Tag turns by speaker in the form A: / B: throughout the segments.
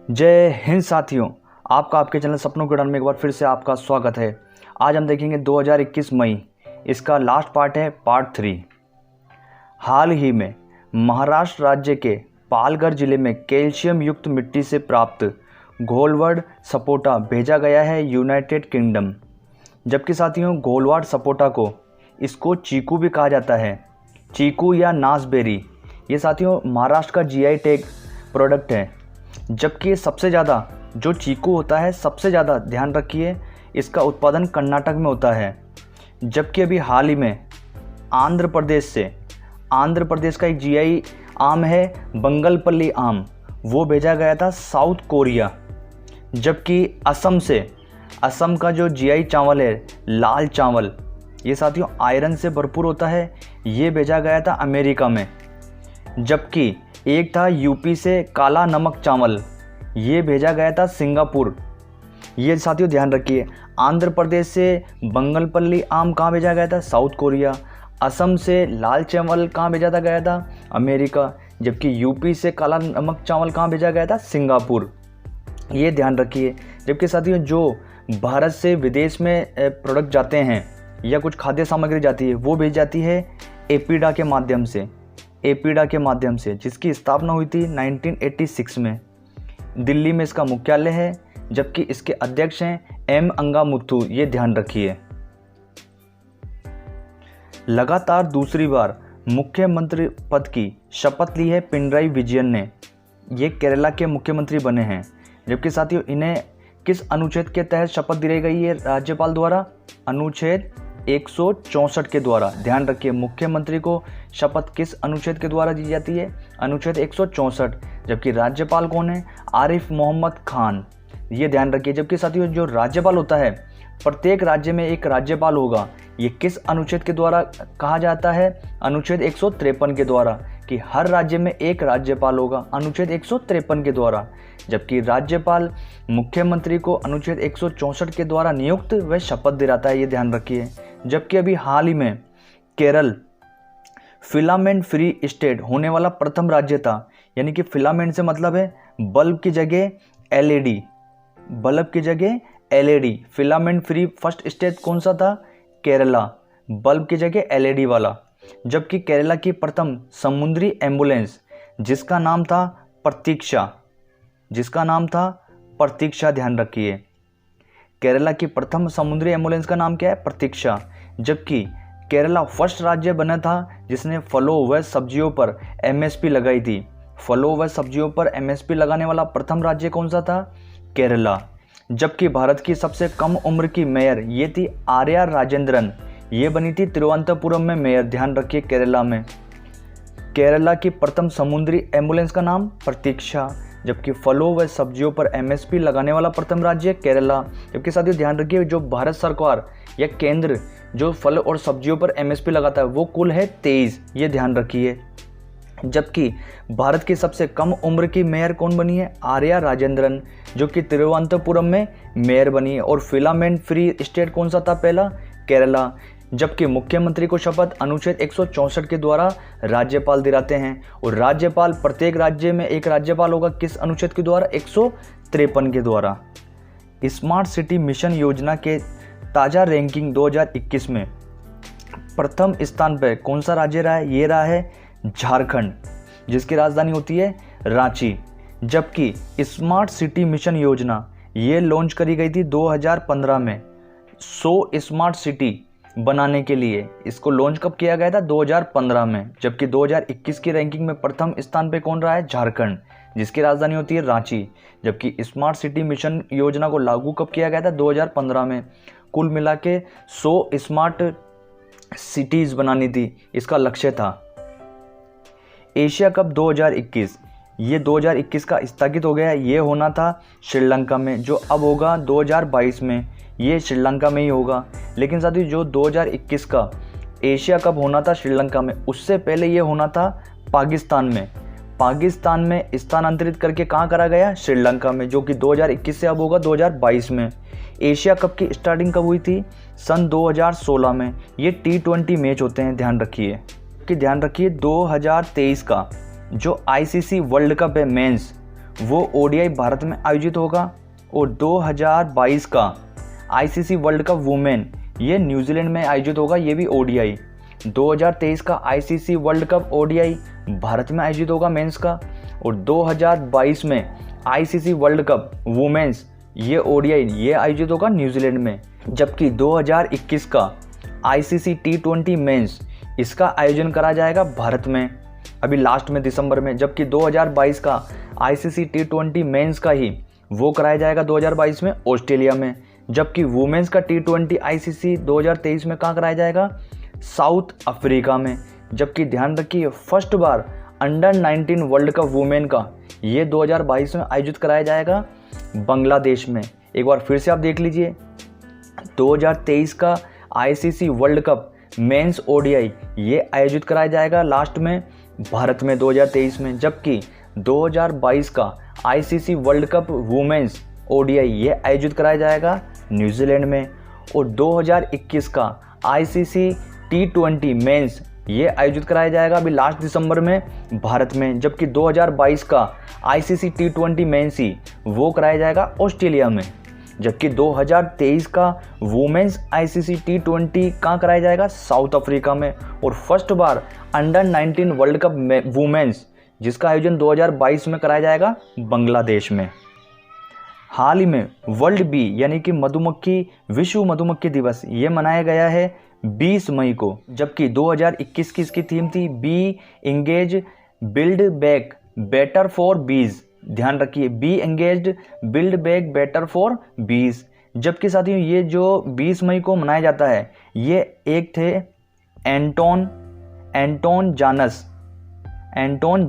A: जय हिंद साथियों, आपका आपके चैनल सपनों के उड़ान में एक बार फिर से आपका स्वागत है। आज हम देखेंगे 2021 मई, इसका लास्ट पार्ट है पार्ट 3। हाल ही में महाराष्ट्र राज्य के पालघर जिले में कैल्शियम युक्त मिट्टी से प्राप्त घोलवड सपोटा भेजा गया है यूनाइटेड किंगडम। जबकि साथियों घोलवड सपोटा को इसको चीकू भी कहा जाता है, चीकू या नासबेरी। ये साथियों महाराष्ट्र का जीआई टैग प्रोडक्ट है। जबकि सबसे ज़्यादा जो चीकू होता है, सबसे ज़्यादा ध्यान रखिए इसका उत्पादन कर्नाटक में होता है। जबकि अभी हाल ही में आंध्र प्रदेश का एक जीआई आम है बंगलपल्ली आम, वो भेजा गया था साउथ कोरिया। जबकि असम का जो जीआई चावल है लाल चावल, ये साथियों आयरन से भरपूर होता है, ये भेजा गया था अमेरिका में। जबकि एक था यूपी से काला नमक चावल, ये भेजा गया था सिंगापुर। ये साथियों ध्यान रखिए, आंध्र प्रदेश से बंगलपल्ली आम कहाँ भेजा गया था? South Korea. असम से लाल चावल कहाँ भेजा गया था? अमेरिका। जबकि यूपी से काला नमक चावल कहाँ भेजा गया था? सिंगापुर। ये ध्यान रखिए। जबकि साथियों जो भारत से विदेश में प्रोडक्ट जाते हैं या कुछ खाद्य सामग्री जाती है, वो भेज जाती है एपीडा के माध्यम से, जिसकी स्थापना हुई थी 1986 में। दिल्ली में इसका मुख्यालय है, जबकि इसके अध्यक्ष हैं एम अंगामुथु। ये ध्यान रखिए। लगातार दूसरी बार मुख्यमंत्री पद की शपथ ली है पिनराई विजयन ने। ये केरला के मुख्यमंत्री बने हैं। जबकि साथियों इन्हें किस अनुच्छेद के तहत शपथ दिलाई गई है राज्यपाल द्वारा? अनुच्छेद 164 के द्वारा। ध्यान रखिए, मुख्यमंत्री को शपथ किस अनुच्छेद के द्वारा दी जाती है? अनुच्छेद 164। जबकि राज्यपाल कौन है? आरिफ मोहम्मद खान। ये ध्यान रखिए। जबकि साथियों जो राज्यपाल होता है, प्रत्येक राज्य में एक राज्यपाल होगा। ये किस अनुच्छेद के द्वारा कहा जाता है? अनुच्छेद 153 के द्वारा, कि हर राज्य में एक राज्यपाल होगा, अनुच्छेद 153 के द्वारा। जबकि राज्यपाल मुख्यमंत्री को अनुच्छेद 164 के द्वारा नियुक्त व शपथ दिलाता है। ये ध्यान रखिए। जबकि अभी हाल ही में केरल फिलामेंट फ्री स्टेट होने वाला प्रथम राज्य था। यानी कि फिलामेंट से मतलब है बल्ब की जगह LED. Filament free first state कौन सा था? केरला। बल्ब की जगह एलईडी वाला। जबकि केरला की प्रथम समुद्री एम्बुलेंस जिसका नाम था प्रतीक्षा, ध्यान रखिए। केरला की प्रथम समुद्री एम्बुलेंस का नाम क्या है? प्रतीक्षा। जबकि केरला फर्स्ट राज्य बना था जिसने फलों व सब्जियों पर एमएसपी लगाई थी। फलों व सब्जियों पर एमएसपी लगाने वाला प्रथम राज्य कौन सा था? केरला। जबकि भारत की सबसे कम उम्र की मेयर ये थी आर्या राजेंद्रन। ये बनी थी तिरुवनंतपुरम में मेयर। ध्यान रखिए केरला में। केरला की प्रथम समुद्री एम्बुलेंस का नाम प्रतीक्षा। जबकि फलों व सब्जियों पर एमएसपी लगाने वाला प्रथम राज्य केरला। जबकि साथियों ध्यान रखिए, जो भारत सरकार या केंद्र जो फल और सब्जियों पर एमएसपी लगाता है वो कुल है 23। ये ध्यान रखिए। जबकि भारत की सबसे कम उम्र की मेयर कौन बनी है? आर्या राजेंद्रन, जो कि तिरुवनंतपुरम में मेयर बनी है। और फिलामेंट फ्री स्टेट कौन सा था? पहला केरला। जबकि मुख्यमंत्री को शपथ अनुच्छेद 164 के द्वारा राज्यपाल दिलाते हैं। और राज्यपाल प्रत्येक राज्य में एक राज्यपाल होगा, किस अनुच्छेद के द्वारा? 153 के द्वारा। स्मार्ट सिटी मिशन योजना के ताज़ा रैंकिंग 2021 में प्रथम स्थान पर कौन सा राज्य रहा है? ये रहा है झारखंड, जिसकी राजधानी होती है रांची। जबकि स्मार्ट सिटी मिशन योजना ये लॉन्च करी गई थी 2015 में। 100 स्मार्ट सिटी बनाने के लिए इसको लॉन्च कब किया गया था? 2015 में। जबकि 2021 की रैंकिंग में प्रथम स्थान पे कौन रहा है? झारखंड, जिसकी राजधानी होती है रांची। जबकि स्मार्ट सिटी मिशन योजना को लागू कब किया गया था? 2015 में। कुल मिला के 100 स्मार्ट सिटीज़ बनानी थी, इसका लक्ष्य था। एशिया कप 2021 ये 2021 का स्थगित हो गया। ये होना था श्रीलंका में, जो अब होगा 2022 में। ये श्रीलंका में ही होगा। लेकिन साथियों जो 2021 का एशिया कप होना था श्रीलंका में, उससे पहले ये होना था पाकिस्तान में स्थानांतरित करके कहाँ करा गया? श्रीलंका में, जो कि 2021 से अब होगा 2022 में। एशिया कप की स्टार्टिंग कब हुई थी? सन 2016 में। ये T20 मैच होते हैं, ध्यान रखिए। 2023 का जो आईसीसी वर्ल्ड कप है मेंस, वो ओडीआई भारत में आयोजित होगा। और 2022 का आईसीसी वर्ल्ड कप वुमेन ये न्यूजीलैंड में आयोजित होगा, ये भी ओडीआई। 2023 का ICC World cup ODI Bharat में आयोजित होगा मेंस का। और 2022 में आईसीसी वर्ल्ड कप वुमेन्स ये ओडीआई ये आयोजित होगा न्यूजीलैंड में। जबकि 2021 का आईसीसी T20 मेंस इसका आयोजन करा जाएगा भारत में अभी लास्ट में दिसंबर में। जबकि 2022 का आईसीसी T20 मेंस का ही वो कराया जाएगा 2022 में ऑस्ट्रेलिया में। जबकि वुमेन्स का T20 आईसीसी 2023 में कहाँ कराया जाएगा, साउथ अफ्रीका में। जबकि ध्यान रखिए फर्स्ट बार अंडर 19 वर्ल्ड कप वुमेन का ये 2022 में आयोजित कराया जाएगा बांग्लादेश में। एक बार फिर से आप देख लीजिए, 2023 का ICC World cup men's ODI ये आयोजित कराया जाएगा लास्ट में भारत में 2023 में। जबकि 2022 का ICC World Cup women's ODI ये आयोजित कराया जाएगा न्यूजीलैंड में। और 2021 का आईसीसी T20 मेंस ये आयोजित कराया जाएगा अभी लास्ट दिसंबर में भारत में। जबकि 2022 का आईसीसी T20 मेंस ही वो कराया जाएगा ऑस्ट्रेलिया में। जबकि 2023 का वुमेन्स आईसीसी T20 कहाँ कराया जाएगा, साउथ अफ्रीका में। और फर्स्ट बार अंडर 19 वर्ल्ड कप वुमेन्स जिसका आयोजन 2022 में कराया जाएगा बांग्लादेश में। हाल ही में वर्ल्ड बी यानी कि मधुमक्खी विश्व मधुमक्खी दिवस ये मनाया गया है 20 मई को। जबकि 2021 की इसकी थीम थी bee engage build back better for bees. ध्यान रखिए, bee engaged build back better for bees. जबकि साथियों ये जो 20 मई को मनाया जाता है ये एक थे एंटोन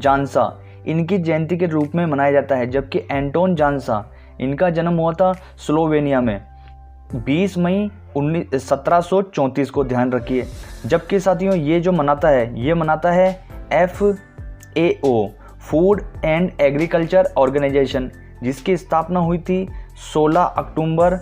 A: जानसा इनकी जयंती के रूप में मनाया जाता है। जबकि एंटोन जानसा इनका जन्म हुआ था स्लोवेनिया में 20 मई 1734 को। ध्यान रखिए। जबकि साथियों ये जो मनाता है FAO food and agriculture organization, जिसकी स्थापना हुई थी 16 अक्टूबर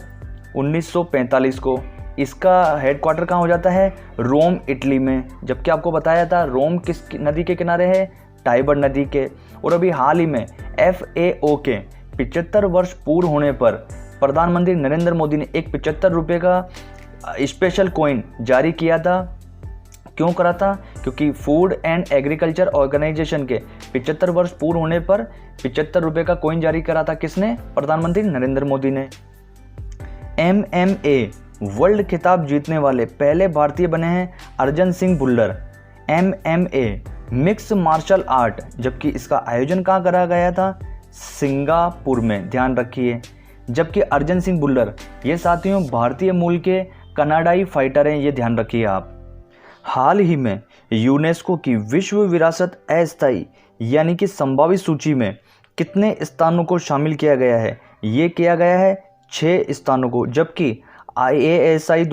A: 1945 को। इसका हेडक्वार्टर कहाँ हो जाता है, रोम इटली में। जबकि आपको बताया था रोम किस नदी के किनारे है, टाइबर नदी के। और अभी हाल ही में FAO के 75 वर्ष पूर्ण होने पर प्रधानमंत्री नरेंद्र मोदी ने एक 75 रुपये का स्पेशल कॉइन जारी किया था। क्यों करा था, क्योंकि फूड एंड एग्रीकल्चर ऑर्गेनाइजेशन के 75 वर्ष पूर्ण होने पर 75 रुपये का कॉइन जारी करा था। किसने, प्रधानमंत्री नरेंद्र मोदी ने। MMA वर्ल्ड खिताब जीतने वाले पहले भारतीय बने हैं Arjan Singh Bhullar. MMA mix martial art, जबकि इसका आयोजन कहाँ करा गया था, सिंगापुर में। ध्यान रखिए। जबकि अर्जन सिंह भुल्लर ये साथियों भारतीय मूल के कनाडाई फाइटर हैं, ये ध्यान रखिए आप। हाल ही में यूनेस्को की विश्व विरासत अस्थायी यानी कि संभावित सूची में कितने स्थानों को शामिल किया गया है, ये किया गया है 6 स्थानों को। जबकि ASI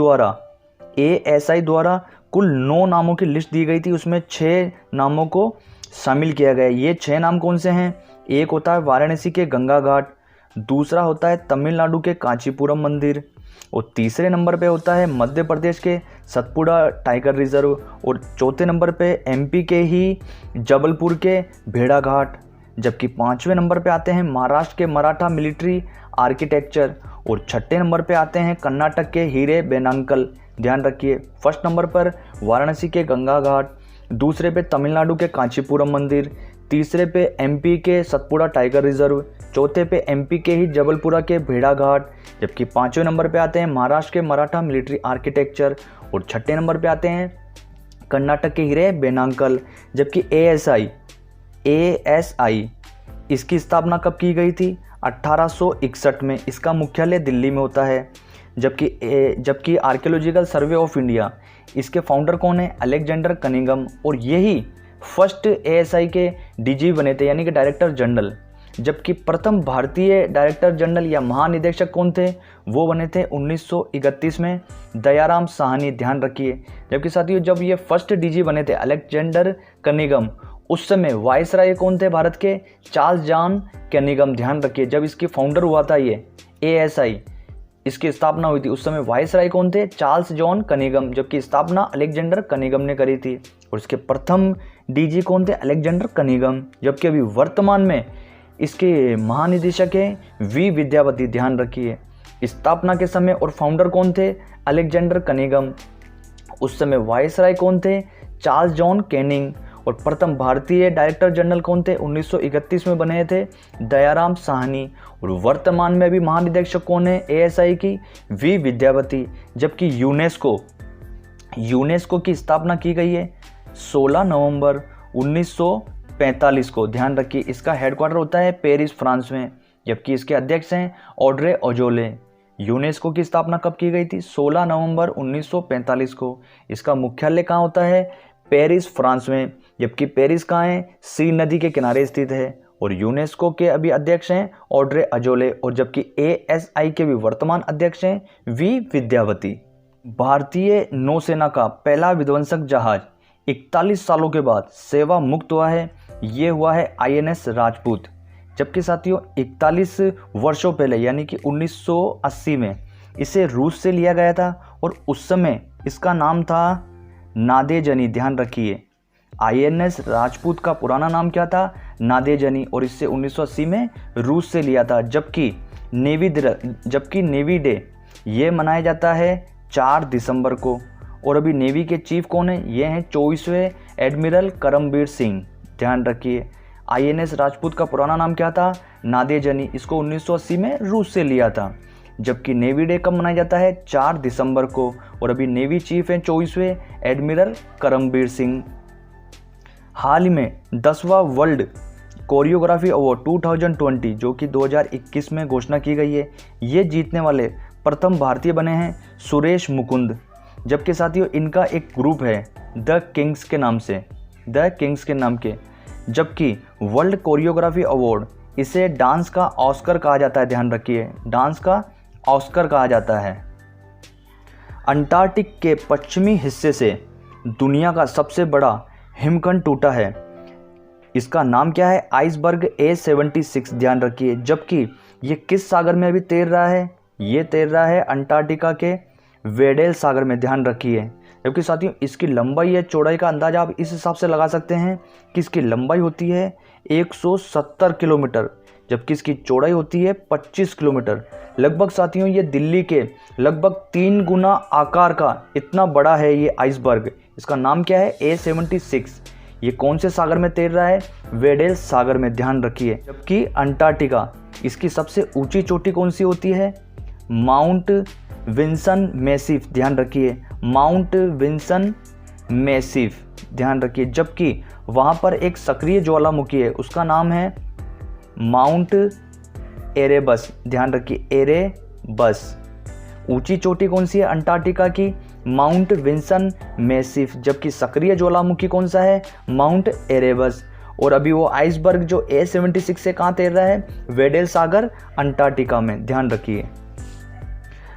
A: द्वारा कुल 9 नामों की लिस्ट दी गई थी, उसमें 6 नामों को शामिल किया गया है। ये 6 नाम कौन से हैं, एक होता है वाराणसी के गंगा घाट, दूसरा होता है तमिलनाडु के कांचीपुरम मंदिर, और तीसरे नंबर पे होता है मध्य प्रदेश के सतपुड़ा टाइगर रिजर्व, और चौथे नंबर पे MP के ही जबलपुर के भेड़ा घाट। जबकि 5वें नंबर पे आते हैं महाराष्ट्र के मराठा मिलिट्री आर्किटेक्चर, और 6ठे नंबर पे आते हैं कर्नाटक के हीरे बेनांकल। ध्यान रखिए, फर्स्ट नंबर पर वाराणसी के गंगा घाट, दूसरे पे तमिलनाडु के कांचीपुरम मंदिर, तीसरे पे MP के सतपुड़ा टाइगर रिजर्व, चौथे पे MP के ही जबलपुरा के भेड़ा घाट। जबकि 5वें नंबर पे आते हैं महाराष्ट्र के मराठा मिलिट्री आर्किटेक्चर, और 6ठे नंबर पे आते हैं कर्नाटक के हीरे बेनांकल। जबकि ASI इसकी स्थापना कब की गई थी, 1861 में। इसका मुख्यालय दिल्ली में होता है। जबकि आर्कियोलॉजिकल सर्वे ऑफ इंडिया इसके फाउंडर कौन है, अलेक्जेंडर कनिंघम, और यही फर्स्ट ASI के DG बने थे यानी कि डायरेक्टर जनरल। जबकि प्रथम भारतीय डायरेक्टर जनरल या महानिदेशक कौन थे, वो बने थे 1931 में दयाराम साहनी। ध्यान रखिए। जबकि साथियों जब ये फर्स्ट DG बने थे अलेक्जेंडर कनिंघम, उस समय वायसराय कौन थे भारत के, चार्ल्स जॉन कनिंघम। ध्यान रखिए। जब इसकी फाउंडर हुआ था ये ASI इसकी स्थापना हुई थी, उस समय वायसराय कौन थे, चार्ल्स जॉन कनिंघम। जबकि स्थापना अलेक्जेंडर कनिंघम ने करी थी, और इसके प्रथम DG कौन थे, अलेक्जेंडर कनिंघम। जबकि अभी वर्तमान में इसके महानिदेशक हैं वी विद्यावती, ध्यान रखिए। स्थापना के समय और फाउंडर कौन थे? Alexander Cunningham. उस समय वायसराय कौन थे? Charles John Canning. और प्रथम भारतीय डायरेक्टर जनरल कौन थे? 1931 में बने थे दयाराम साहनी। और वर्तमान में अभी महानिदेशक कौन है ASI की? वी विद्यावती। जबकि यूनेस्को की स्थापना की गई है 16 नवंबर 1945 को, ध्यान रखिए। इसका हेडक्वार्टर होता है पेरिस, फ्रांस में, जबकि इसके अध्यक्ष हैं ऑड्रे अजोले। यूनेस्को की स्थापना कब की गई थी? 16 नवंबर 1945 को। इसका मुख्यालय कहाँ होता है? पेरिस, फ्रांस में, जबकि पेरिस कहाँ है? सी नदी के किनारे स्थित है। और यूनेस्को के अभी अध्यक्ष हैं ऑड्रे अजोले, और जबकि ASI के भी वर्तमान अध्यक्ष हैं वी विद्यावती। भारतीय नौसेना का पहला विध्वंसक जहाज 41 सालों के बाद सेवा मुक्त हुआ है, ये हुआ है INS राजपूत। जबकि साथियों 41 वर्षों पहले यानी कि 1980 में इसे रूस से लिया गया था और उस समय इसका नाम था नादेजनी, ध्यान रखिए। INS राजपूत का पुराना नाम क्या था? नादेजनी, और इससे 1980 में रूस से लिया था। जबकि नेवी डे ये मनाया जाता है 4 दिसंबर को। और अभी नेवी के चीफ कौन है? ये हैं 24वें एडमिरल करमबीर सिंह, ध्यान रखिए। INS राजपूत का पुराना नाम क्या था? नादेजनी। इसको 1980 में रूस से लिया था। जबकि नेवी डे कब मनाया जाता है? 4 दिसंबर को। और अभी नेवी चीफ हैं 24वें एडमिरल करमबीर सिंह। हाल ही में 10वां वर्ल्ड कोरियोग्राफी अवार्ड 2020 जो कि 2021 में घोषणा की गई है, ये जीतने वाले प्रथम भारतीय बने हैं सुरेश मुकुंद। जबकि साथियों इनका एक ग्रुप है द किंग्स के नाम के। जबकि वर्ल्ड कोरियोग्राफी अवार्ड इसे डांस का ऑस्कर कहा जाता है, ध्यान रखिए, डांस का ऑस्कर कहा जाता है। अंटार्कटिक के पश्चिमी हिस्से से दुनिया का सबसे बड़ा हिमखंड टूटा है, इसका नाम क्या है? आइसबर्ग A76, ध्यान रखिए। जबकि ये किस सागर में अभी तैर रहा है? ये तैर रहा है अंटार्कटिका के वेडेल सागर में, ध्यान रखिए। जबकि साथियों इसकी लंबाई या चौड़ाई का अंदाजा आप इस हिसाब से लगा सकते हैं कि इसकी लंबाई होती है 170 किलोमीटर, जबकि इसकी चौड़ाई होती है 25 किलोमीटर। लगभग साथियों ये दिल्ली के लगभग 3 गुना आकार का इतना बड़ा है ये आइसबर्ग। इसका नाम क्या है? A76। ये कौन से सागर में तैर रहा है? वेडेल सागर में, ध्यान रखिए। जबकि अंटार्कटिका इसकी सबसे ऊंची चोटी कौन सी होती है? माउंट विंसन मैसिव, ध्यान रखिए, माउंट विंसन मैसिव, ध्यान रखिए। जबकि वहाँ पर एक सक्रिय ज्वालामुखी है, उसका नाम है माउंट एरेबस, ध्यान रखिए, एरेबस। ऊंची चोटी कौन सी है अंटार्कटिका की? Mount Vinson Massif. जबकि सक्रिय ज्वालामुखी कौन सा है? Mount Erebus. और अभी वो आइसबर्ग जो A76 से कहाँ तैर रहा है? वेडेल सागर अंटार्कटिका में, ध्यान रखिए।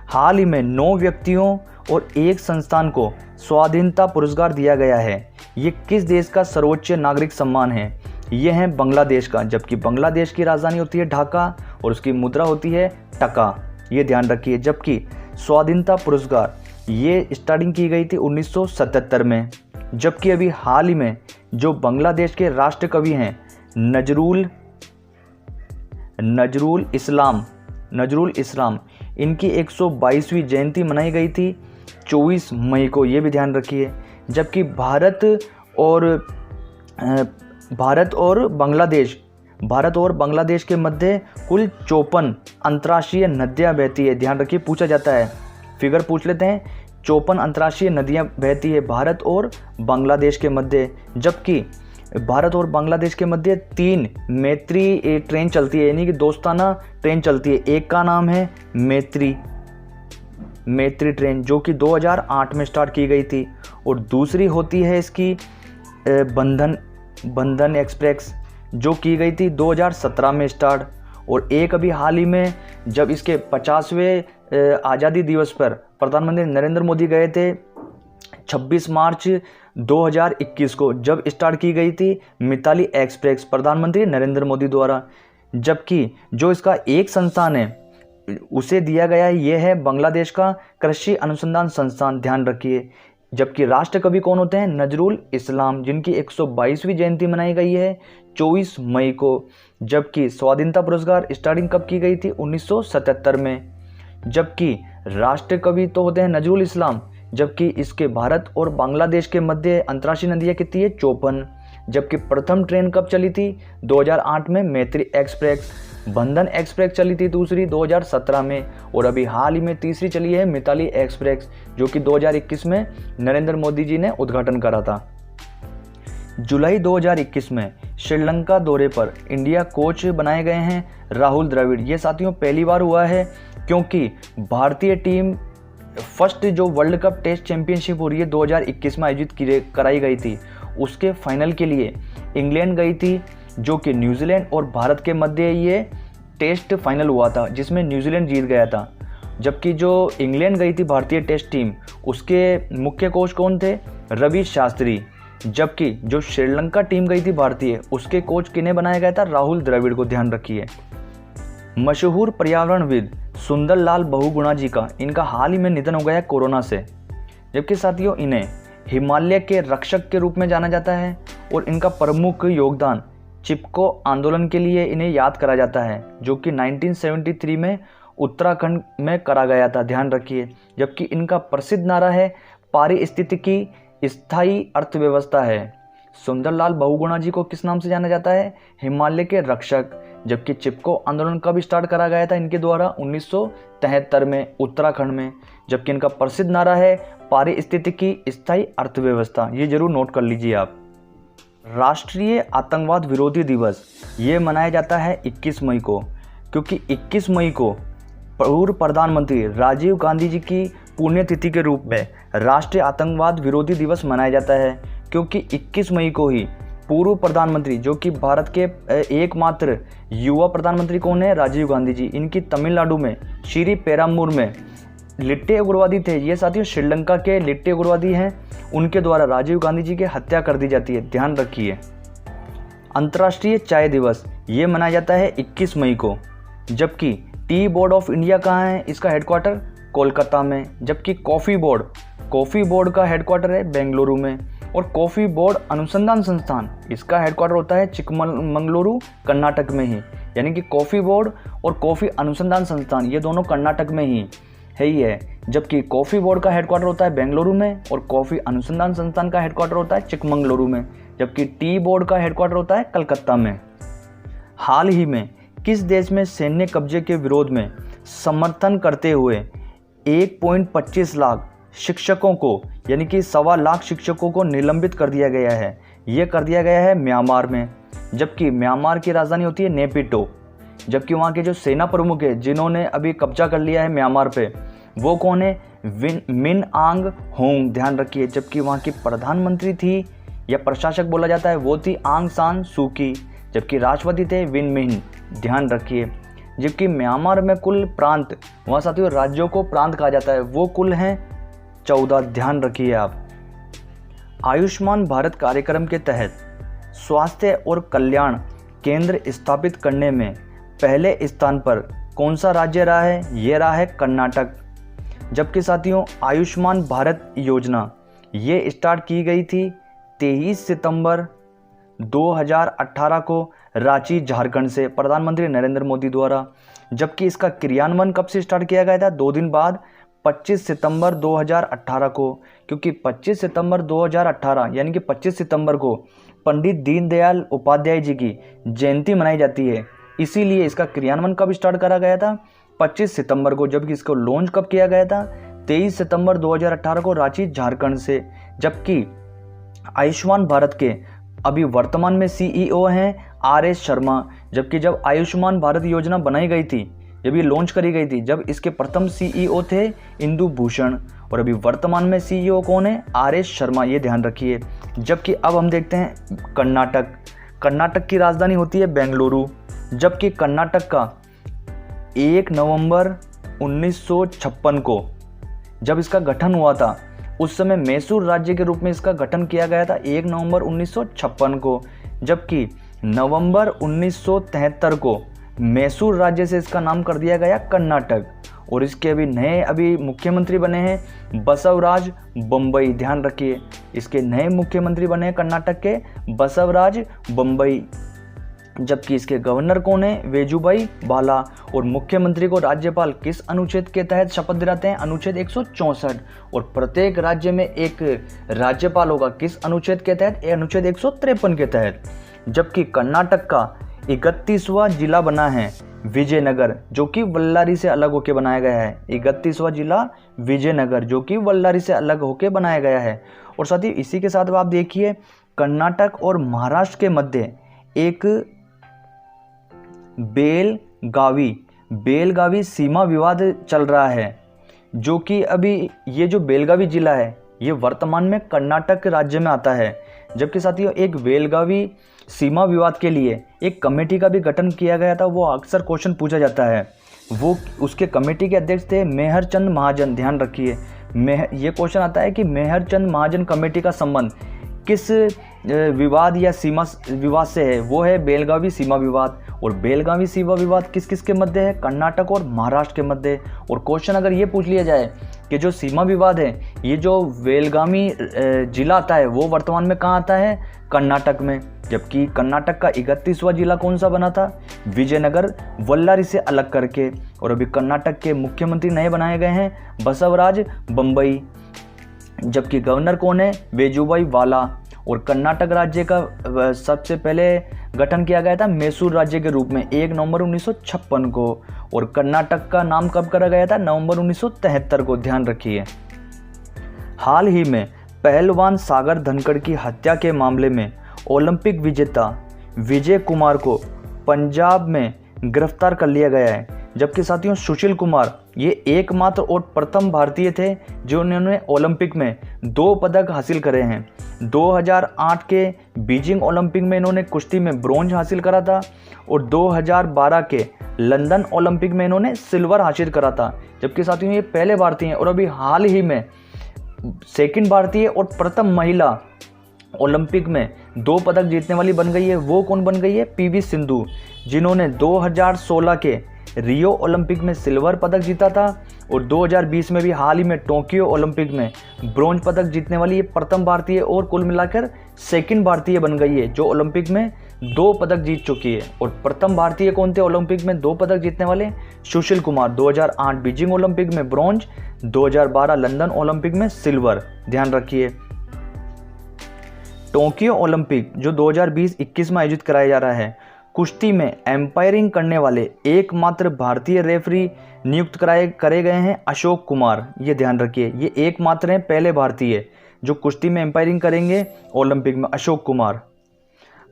A: हाल ही में 9 व्यक्तियों और 1 संस्थान को स्वाधीनता पुरस्कार दिया गया है। ये किस देश का सर्वोच्च नागरिक सम्मान है? ये है बांग्लादेश का। जबकि बांग्लादेश की राजधानी होती है ढाका और उसकी मुद्रा होती है टका, ये ध्यान रखिए। जबकि स्वाधीनता पुरस्कार ये स्टार्टिंग की गई थी 1977 में। जबकि अभी हाल ही में जो बांग्लादेश के राष्ट्र कवि हैं नजरुल इस्लाम, इनकी 122वीं जयंती मनाई गई थी 24 मई को, ये भी ध्यान रखिए। जबकि भारत और बांग्लादेश के मध्य कुल 54 अंतर्राष्ट्रीय नदियाँ बहती है, ध्यान रखिए, पूछा जाता है, फिगर पूछ लेते हैं। 54 अंतर्राष्ट्रीय नदियाँ बहती है भारत और बांग्लादेश के मध्य। जबकि भारत और बांग्लादेश के मध्य 3 मैत्री ट्रेन चलती है, यानी कि दोस्ताना ट्रेन चलती है। एक का नाम है मैत्री ट्रेन जो कि 2008 में स्टार्ट की गई थी, और दूसरी होती है इसकी बंधन एक्सप्रेस जो की गई थी 2017 में स्टार्ट। और एक अभी हाल ही में जब इसके 50वें आज़ादी दिवस पर प्रधानमंत्री नरेंद्र मोदी गए थे 26 मार्च 2021 को, जब स्टार्ट की गई थी मिताली एक्सप्रेस प्रधानमंत्री नरेंद्र मोदी द्वारा। जबकि जो इसका एक संस्थान है उसे दिया गया है, यह है बांग्लादेश का कृषि अनुसंधान संस्थान, ध्यान रखिए। जबकि राष्ट्र कवि कौन होते हैं? नजरुल इस्लाम, जिनकी 122वीं जयंती मनाई गई है 24 मई को। जबकि स्वाधीनता पुरस्कार स्टार्टिंग कब की गई थी? 1977 में। जबकि राष्ट्र कवि तो होते हैं नजरुल इस्लाम, जबकि इसके भारत और बांग्लादेश के मध्य अंतर्राष्ट्रीय नदियाँ कितनी है? 54। जबकि प्रथम ट्रेन कब चली थी? 2008 में मैत्री एक्सप्रेस। बंधन एक्सप्रेस चली थी दूसरी 2017 में, और अभी हाल ही में तीसरी चली है मिताली एक्सप्रेस, जो कि 2021 में नरेंद्र मोदी जी ने उद्घाटन करा था। जुलाई 2021 में श्रीलंका दौरे पर इंडिया कोच बनाए गए हैं राहुल द्रविड़। ये साथियों पहली बार हुआ है, क्योंकि भारतीय टीम फर्स्ट जो वर्ल्ड कप टेस्ट चैंपियनशिप हो रही है 2021 में आयोजित कराई गई थी, उसके फाइनल के लिए इंग्लैंड गई थी, जो कि न्यूजीलैंड और भारत के मध्य ये टेस्ट फाइनल हुआ था, जिसमें न्यूजीलैंड जीत गया था। जबकि जो इंग्लैंड गई थी भारतीय टेस्ट टीम, उसके मुख्य कोच कौन थे? रवि शास्त्री। जबकि जो श्रीलंका टीम गई थी भारतीय, उसके कोच किन्हें बनाया गया था? राहुल द्रविड़ को। ध्यान रखिए। मशहूर पर्यावरणविद सुंदर लाल बहुगुणा जी का इनका हाल ही में निधन हो गया है कोरोना से। जबकि साथियों इन्हें हिमालय के रक्षक के रूप में जाना जाता है, और इनका प्रमुख योगदान चिपको आंदोलन के लिए इन्हें याद करा जाता है, जो कि 1973 में उत्तराखंड में करा गया था। ध्यान रखिए। जबकि इनका प्रसिद्ध नारा है पारिस्थितिकी स्थायी अर्थव्यवस्था है। सुंदरलाल बहुगुणा जी को किस नाम से जाना जाता है? हिमालय के रक्षक। जबकि चिपको आंदोलन कब स्टार्ट करा गया था इनके द्वारा? 1973 में उत्तराखंड में। जबकि इनका प्रसिद्ध नारा है पारिस्थितिकी स्थायी अर्थव्यवस्था। ये जरूर नोट कर लीजिए आप। राष्ट्रीय आतंकवाद विरोधी दिवस ये मनाया जाता है 21 मई को, क्योंकि 21 मई को पूर्व प्रधानमंत्री राजीव गांधी जी की पुण्यतिथि के रूप में राष्ट्रीय आतंकवाद विरोधी दिवस मनाया जाता है। क्योंकि 21 मई को ही पूर्व प्रधानमंत्री, जो कि भारत के एकमात्र युवा प्रधानमंत्री कौन है? राजीव गांधी जी। इनकी तमिलनाडु में श्री पेराम्बूर में लिट्टे उग्रवादी थे, ये साथियों श्रीलंका के लिट्टे उग्रवादी हैं, उनके द्वारा राजीव गांधी जी की हत्या कर दी जाती है। ध्यान रखिए। अंतर्राष्ट्रीय चाय दिवस ये मनाया जाता है 21 मई को। जबकि टी बोर्ड ऑफ इंडिया कहाँ है? इसका हेडक्वार्टर कोलकाता में। जबकि कॉफ़ी बोर्ड का हेडक्वार्टर है बेंगलुरु में। और कॉफ़ी बोर्ड अनुसंधान संस्थान, इसका हेडक्वार्टर होता है चिकमंगलुरु कर्नाटक में ही। यानी कि कॉफ़ी बोर्ड और कॉफ़ी अनुसंधान संस्थान ये दोनों कर्नाटक में ही है। जबकि कॉफ़ी बोर्ड का हेडक्वार्टर होता है बेंगलुरु में, और कॉफ़ी अनुसंधान संस्थान का हेडक्वार्टर होता है चिकमंगलुरु में। जबकि टी बोर्ड का हेडक्वार्टर होता है कलकत्ता में। हाल ही में किस देश में सैन्य कब्जे के विरोध में समर्थन करते हुए 1.25 लाख शिक्षकों को, यानी कि 1.25 लाख शिक्षकों को निलंबित कर दिया गया है? ये कर दिया गया है म्यांमार में। जबकि म्यांमार की राजधानी होती है नेपिटो। जबकि वहाँ के जो सेना प्रमुख है जिन्होंने अभी कब्जा कर लिया है म्यांमार पे, वो कौन है? मिन आंग होंग। ध्यान रखिए। जबकि वहाँ की प्रधानमंत्री थी या प्रशासक बोला जाता है, वो थी आंग सान सूकी। जबकि राष्ट्रपति थे विन मिन। ध्यान रखिए। जबकि म्यांमार में कुल प्रांत, वहाँ साथियों राज्यों को प्रांत कहा जाता है, वो कुल हैं 14। ध्यान रखिए आप। आयुष्मान भारत कार्यक्रम के तहत स्वास्थ्य और कल्याण केंद्र स्थापित करने में पहले स्थान पर कौन सा राज्य रहा है? ये रहा है कर्नाटक। जबकि साथियों आयुष्मान भारत योजना ये स्टार्ट की गई थी 23 सितंबर 2018 को रांची झारखंड से प्रधानमंत्री नरेंद्र मोदी द्वारा। जबकि इसका क्रियान्वयन कब से स्टार्ट किया गया था? 2 दिन बाद 25 सितंबर 2018 को। क्योंकि 25 सितंबर 2018 यानी कि 25 सितंबर को पंडित दीनदयाल उपाध्याय जी की जयंती मनाई जाती है, इसीलिए इसका क्रियान्वयन कब स्टार्ट करा गया था? 25 सितंबर को। जबकि इसको लॉन्च कब किया गया था? 23 सितंबर 2018 को रांची झारखंड से। जबकि आयुष्मान भारत के अभी वर्तमान में CEO हैं RS शर्मा। जबकि जब आयुष्मान भारत योजना बनाई गई थी, जब ये लॉन्च करी गई थी, जब इसके प्रथम CEO थे इंदु भूषण, और अभी वर्तमान में CEO कौन है? RS शर्मा। ये ध्यान रखिए। जबकि अब हम देखते हैं कर्नाटक की राजधानी होती है बेंगलुरु। जबकि कर्नाटक का 1 नवंबर 1956 को जब इसका गठन हुआ था, उस समय मैसूर राज्य के रूप में इसका गठन किया गया था 1 नवंबर 1956 को। जबकि नवंबर 1973 को मैसूर राज्य से इसका नाम कर दिया गया कर्नाटक। और इसके अभी मुख्यमंत्री बने हैं बसवराज बोम्मई। ध्यान रखिए, इसके नए मुख्यमंत्री बने हैं कर्नाटक के बसवराज बोम्मई। जबकि इसके गवर्नर कौन है? वेजुभाई वाला। और मुख्यमंत्री को राज्यपाल किस अनुच्छेद के तहत शपथ दिलाते हैं? अनुच्छेद 164। और प्रत्येक राज्य में एक राज्यपाल होगा, किस अनुच्छेद के तहत? अनुच्छेद 153 के तहत। जबकि कर्नाटक का 31वां जिला बना है विजयनगर, जो कि बल्लारी से अलग होकर बनाया गया है। 31वां जिला विजयनगर, जो कि बल्लारी से अलग होकर बनाया गया है। और साथ ही इसी के साथ आप देखिए, कर्नाटक और महाराष्ट्र के मध्य एक बेलगावी सीमा विवाद चल रहा है, जो कि अभी ये जो बेलगावी जिला है ये वर्तमान में कर्नाटक राज्य में आता है। जबकि साथियों एक बेलगावी सीमा विवाद के लिए एक कमेटी का भी गठन किया गया था, वो अक्सर क्वेश्चन पूछा जाता है। वो उसके कमेटी के अध्यक्ष थे मेहर चंद महाजन। ध्यान रखिए, ये क्वेश्चन आता है कि मेहर चंद महाजन कमेटी का संबंध किस विवाद या सीमा विवाद से है? वो है बेलगावी सीमा विवाद। और बेलगावी सीमा विवाद किस किस के मध्य है? कर्नाटक और महाराष्ट्र के मध्य। और क्वेश्चन अगर ये पूछ लिया जाए कि जो सीमा विवाद है, ये जो बेलगावी जिला आता है वो वर्तमान में कहाँ आता है? कर्नाटक में। जबकि कर्नाटक का 31वां जिला कौन सा बना था? विजयनगर, बल्लारी से अलग करके। और अभी कर्नाटक के मुख्यमंत्री नए बनाए गए हैं बसवराज बोम्मई। जबकि गवर्नर कौन है? वेजुभाई वाला। और कर्नाटक राज्य का सबसे पहले गठन किया गया था मैसूर राज्य के रूप में 1 नवंबर 1956 को। और कर्नाटक का नाम कब करा गया था? नवंबर 1973 को। ध्यान रखिए, हाल ही में पहलवान सागर धनखड़ की हत्या के मामले में ओलंपिक विजेता विजय कुमार को पंजाब में गिरफ्तार कर लिया गया है। जबकि साथियों सुशील कुमार ये एकमात्र और प्रथम भारतीय थे जिन्होंने ओलंपिक में 2 पदक हासिल करे हैं। 2008 के बीजिंग ओलंपिक में इन्होंने कुश्ती में ब्रोंज हासिल करा था। और 2012 के लंदन ओलंपिक में इन्होंने सिल्वर हासिल करा था। जबकि साथियों ये पहले भारतीय हैं और अभी हाल ही में सेकंड भारतीय और प्रथम महिला ओलंपिक में 2 पदक जीतने वाली बन गई है। वो कौन बन गई है? पीवी सिंधु, जिन्होंने 2016 के रियो ओलंपिक में सिल्वर पदक जीता था। और 2020 में भी हाल ही में टोक्यो ओलंपिक में ब्रोंज पदक जीतने वाली ये प्रथम भारतीय और कुल मिलाकर सेकंड भारतीय बन गई है जो ओलंपिक में 2 पदक जीत चुकी है। और प्रथम भारतीय कौन थे ओलंपिक में 2 पदक जीतने वाले? सुशील कुमार। 2008 बीजिंग ओलंपिक में ब्रोंज, 2012 लंदन ओलंपिक में सिल्वर। ध्यान रखिए, टोक्यो ओलंपिक जो 2020-21 में आयोजित कराया जा रहा है, कुश्ती में एम्पायरिंग करने वाले एकमात्र भारतीय रेफरी नियुक्त करे गए हैं अशोक कुमार। ये ध्यान रखिए, ये एकमात्र हैं पहले भारतीय जो कुश्ती में एम्पायरिंग करेंगे ओलंपिक में, अशोक कुमार।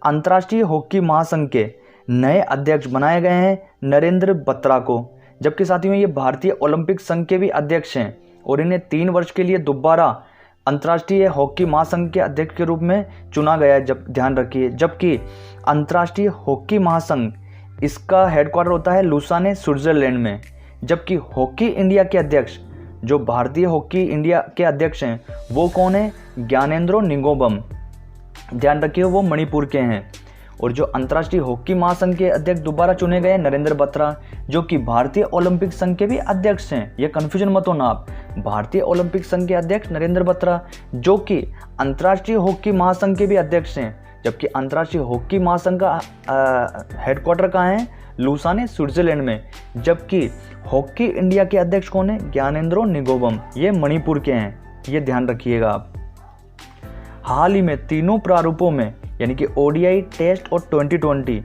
A: अंतर्राष्ट्रीय हॉकी महासंघ के नए अध्यक्ष बनाए गए हैं नरेंद्र बत्रा को। जबकि साथियों ये भारतीय ओलंपिक संघ के भी अध्यक्ष हैं और इन्हें 3 वर्ष के लिए दोबारा अंतर्राष्ट्रीय हॉकी महासंघ के अध्यक्ष के रूप में चुना गया है। ध्यान रखिए, जबकि अंतर्राष्ट्रीय हॉकी महासंघ इसका हेडक्वार्टर होता है लुसाने, स्विट्जरलैंड में। जबकि हॉकी इंडिया के अध्यक्ष, जो भारतीय हॉकी इंडिया के अध्यक्ष हैं, वो कौन है? ज्ञानेंद्रो निंगोबम। ध्यान रखिए, वो मणिपुर के हैं। और जो अंतर्राष्ट्रीय हॉकी महासंघ के अध्यक्ष दोबारा चुने गए नरेंद्र बत्रा, जो कि भारतीय ओलंपिक संघ के भी अध्यक्ष हैं। ये कन्फ्यूजन मत होना आप, भारतीय ओलंपिक संघ के अध्यक्ष नरेंद्र बत्रा, जो कि अंतर्राष्ट्रीय हॉकी महासंघ के भी अध्यक्ष हैं। जबकि अंतर्राष्ट्रीय हॉकी महासंघ का हेडक्वार्टर कहाँ है? लुसाने, स्विट्जरलैंड में। जबकि हॉकी इंडिया के अध्यक्ष कौन है? ज्ञानेंद्रो निंगोबम। ये मणिपुर के हैं, ये ध्यान रखिएगा आप। हाल ही में तीनों प्रारूपों में यानी कि ओडीआई, टेस्ट और 2020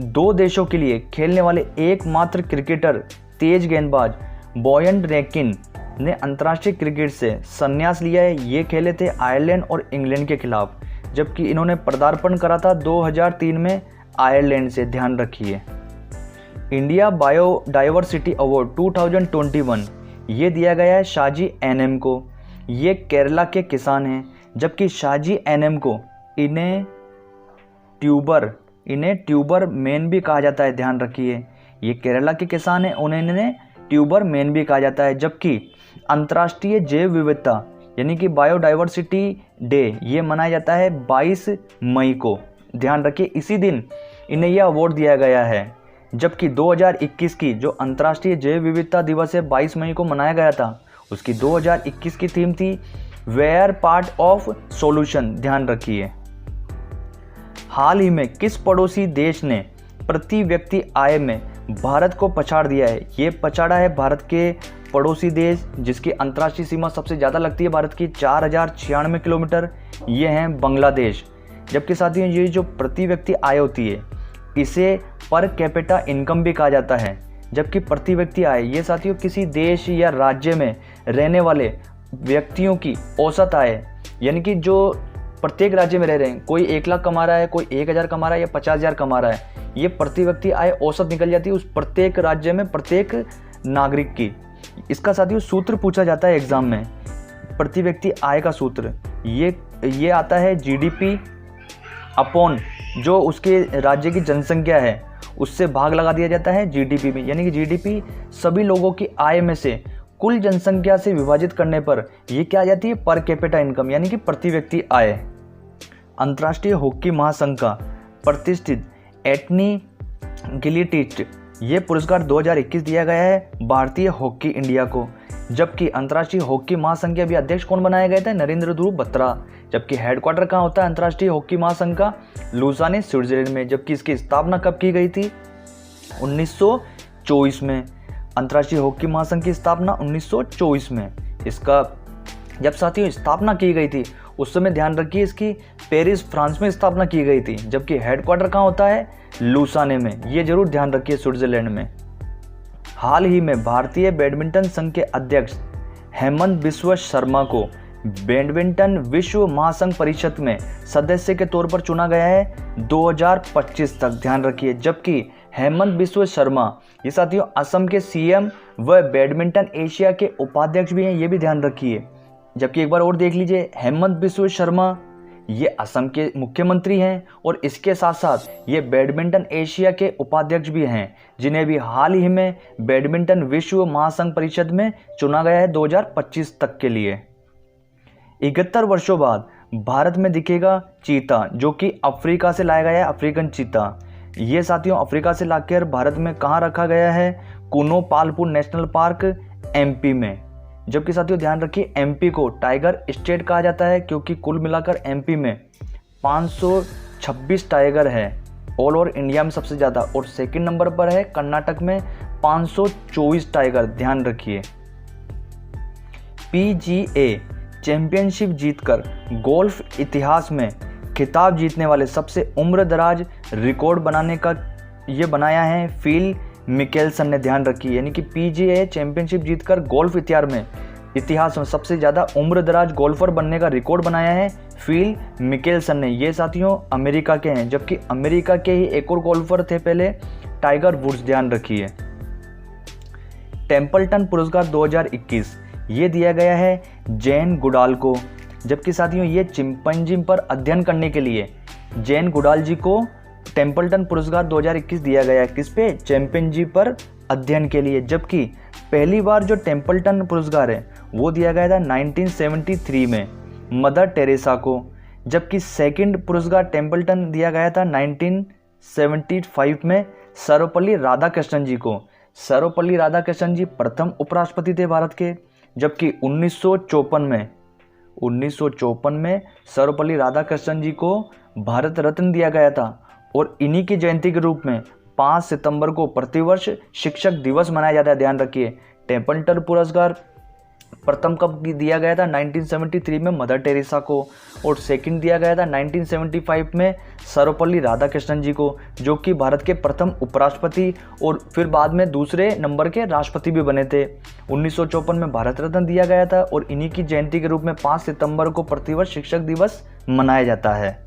A: 2 देशों के लिए खेलने वाले एकमात्र क्रिकेटर तेज गेंदबाज बॉयन रेकिन ने अंतर्राष्ट्रीय क्रिकेट से संन्यास लिया है। ये खेले थे आयरलैंड और इंग्लैंड के खिलाफ, जबकि इन्होंने पदार्पण करा था 2003 में आयरलैंड से। ध्यान रखिए, इंडिया बायोडाइवर्सिटी अवार्ड 2021 ये दिया गया है शाजी एनएम को। ये केरला के किसान हैं। जबकि शाजी एनएम को इन्हें ट्यूबर मैन भी कहा जाता है। ध्यान रखिए, ये केरला के किसान हैं, उन्हें ट्यूबर मैन भी कहा जाता है। जबकि अंतर्राष्ट्रीय जैव विविधता यानी कि बायोडाइवर्सिटी डे ये मनाया जाता है 22 मई को। ध्यान रखिए, इसी दिन इन्हें यह अवार्ड दिया गया है। जबकि 2021 की जो अंतर्राष्ट्रीय जैव विविधता दिवस है 22 मई को मनाया गया था, उसकी 2021 की थीम थी वेयर पार्ट ऑफ सॉल्यूशन। ध्यान रखिए। हाल ही में किस पड़ोसी देश ने प्रति व्यक्ति आय में भारत को पछाड़ दिया है? ये पछाड़ा है भारत के पड़ोसी देश जिसकी अंतर्राष्ट्रीय सीमा सबसे ज़्यादा लगती है भारत की 4096 किलोमीटर, ये हैं बांग्लादेश। जबकि साथियों ये जो प्रति व्यक्ति आय होती है इसे पर कैपिटा इनकम भी कहा जाता है। जबकि प्रति व्यक्ति आय ये साथियों किसी देश या राज्य में रहने वाले व्यक्तियों की औसत आय, यानी कि जो प्रत्येक राज्य में रह रहे हैं, कोई 1 लाख कमा रहा है, कोई 1000 कमा रहा है या 50,000 कमा रहा है, ये प्रति व्यक्ति आय औसत निकल जाती है उस प्रत्येक राज्य में प्रत्येक नागरिक की। इसका साथियों सूत्र पूछा जाता है एग्जाम में, प्रति व्यक्ति आय का सूत्र ये आता है जीडीपी अपॉन जो उसके राज्य की जनसंख्या है उससे भाग लगा दिया जाता है जीडीपी में, यानी कि जीडीपी सभी लोगों की आय में से कुल जनसंख्या से विभाजित करने पर ये क्या आ जाती है पर कैपिटा इनकम, यानी कि प्रति व्यक्ति आय। अंतर्राष्ट्रीय हॉकी महासंघ का प्रतिष्ठित एटनी गिलिटिस्ट ये पुरस्कार 2021 दिया गया है भारतीय हॉकी इंडिया को। जबकि अंतर्राष्ट्रीय हॉकी महासंघ के अभी अध्यक्ष कौन बनाए गए थे? नरेंद्र ध्रुव बत्रा। जबकि हेडक्वार्टर कहाँ होता है अंतर्राष्ट्रीय हॉकी महासंघ का? लुसाने स्विट्जरलैंड में। जबकि इसकी स्थापना कब की गई थी? 1924 में। अंतर्राष्ट्रीय हॉकी महासंघ की स्थापना 1924 में। इसका जब साथियों स्थापना की गई थी उस समय ध्यान रखिए इसकी पेरिस फ्रांस में स्थापना की गई थी। जबकि हेडक्वार्टर कहाँ होता है? लुसाने में। ये जरूर ध्यान रखिए स्विट्जरलैंड में। हाल ही में भारतीय बैडमिंटन संघ के अध्यक्ष हेमंत बिस्व शर्मा को बैडमिंटन विश्व महासंघ परिषद में सदस्य के तौर पर चुना गया है 2025 तक। ध्यान रखिए। जबकि हेमंत बिस्व शर्मा ये साथियों असम के सीएम व बैडमिंटन एशिया के उपाध्यक्ष भी हैं, ये भी ध्यान रखिए। जबकि एक बार और देख लीजिए, हेमंत बिस्व शर्मा ये असम के मुख्यमंत्री हैं और इसके साथ साथ ये बैडमिंटन एशिया के उपाध्यक्ष भी हैं, जिन्हें भी हाल ही में बैडमिंटन विश्व महासंघ परिषद में चुना गया है 2025 तक के लिए। 71 वर्षों बाद भारत में दिखेगा चीता, जो कि अफ्रीका से लाया गया है, अफ्रीकन चीता। ये साथियों अफ्रीका से लाकर भारत में कहाँ रखा गया है? कुनो पालपुर नेशनल पार्क एमपी में। जबकि साथियों ध्यान रखिए एमपी को टाइगर स्टेट कहा जाता है क्योंकि कुल मिलाकर एमपी में 526 टाइगर है ऑल ओवर इंडिया में सबसे ज़्यादा, और सेकंड नंबर पर है कर्नाटक में 524 टाइगर। ध्यान रखिए। पीजीए चैंपियनशिप जीतकर गोल्फ इतिहास में खिताब जीतने वाले सबसे उम्रदराज रिकॉर्ड बनाने का ये बनाया है फिल मिकेल्सन ने। ध्यान रखिए। यानी कि पीजीए चैंपियनशिप जीतकर गोल्फ इतिहास में सबसे ज़्यादा उम्रदराज गोल्फर बनने का रिकॉर्ड बनाया है फिल मिकेल्सन ने। ये साथियों अमेरिका के हैं। जबकि अमेरिका के ही एक और गोल्फर थे पहले, टाइगर वुड्स। ध्यान रखिए। टेम्पल्टन पुरस्कार 2021 ये दिया गया है जैन गुडाल को। जबकि साथियों ये चिंपैंजी पर अध्ययन करने के लिए जैन गुडाल जी को टेम्पल्टन पुरस्कार 2021 दिया गया है। किस पे? चिंपैंजी पर अध्ययन के लिए। जबकि पहली बार जो टेम्पल्टन पुरस्कार है वो दिया गया था 1973 में मदर टेरेसा को। जबकि सेकंड पुरस्कार टेम्पल्टन दिया गया था 1975 में सर्वपल्ली राधाकृष्णन जी को। सर्वपल्ली राधाकृष्णन जी प्रथम उपराष्ट्रपति थे भारत के। जबकि 1954 में सर्वपल्ली राधाकृष्णन जी को भारत रत्न दिया गया था। और इन्हीं की जयंती के रूप में 5 सितंबर को प्रतिवर्ष शिक्षक दिवस मनाया जाता है। ध्यान रखिए। टेम्पल्टन पुरस्कार प्रथम कब दिया गया था? 1973 में मदर टेरेसा को, और सेकंड दिया गया था 1975 में सर्वपल्ली राधाकृष्णन जी को, जो कि भारत के प्रथम उपराष्ट्रपति और फिर बाद में दूसरे नंबर के राष्ट्रपति भी बने थे। 1954 में भारत रत्न दिया गया था और इन्हीं की जयंती के रूप में 5 सितंबर को प्रतिवर्ष शिक्षक दिवस मनाया जाता है।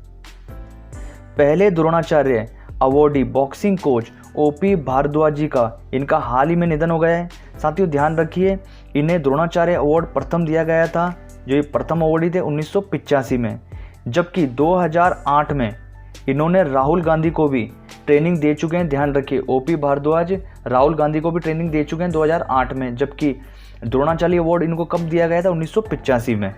A: पहले Dronacharya awardee boxing coach OP Bhardwaj ji का इनका हाल ही में निधन हो गया है। साथियों ध्यान रखिए, इन्हें द्रोणाचार्य अवार्ड प्रथम दिया गया था, जो ये प्रथम अवार्डी थे 1985 में। जबकि 2008 में इन्होंने राहुल गांधी को भी ट्रेनिंग दे चुके हैं। ध्यान रखिए, ओपी भारद्वाज राहुल गांधी को भी ट्रेनिंग दे चुके हैं 2008 में। जबकि द्रोणाचार्य अवार्ड इनको कब दिया गया था? 1985 में।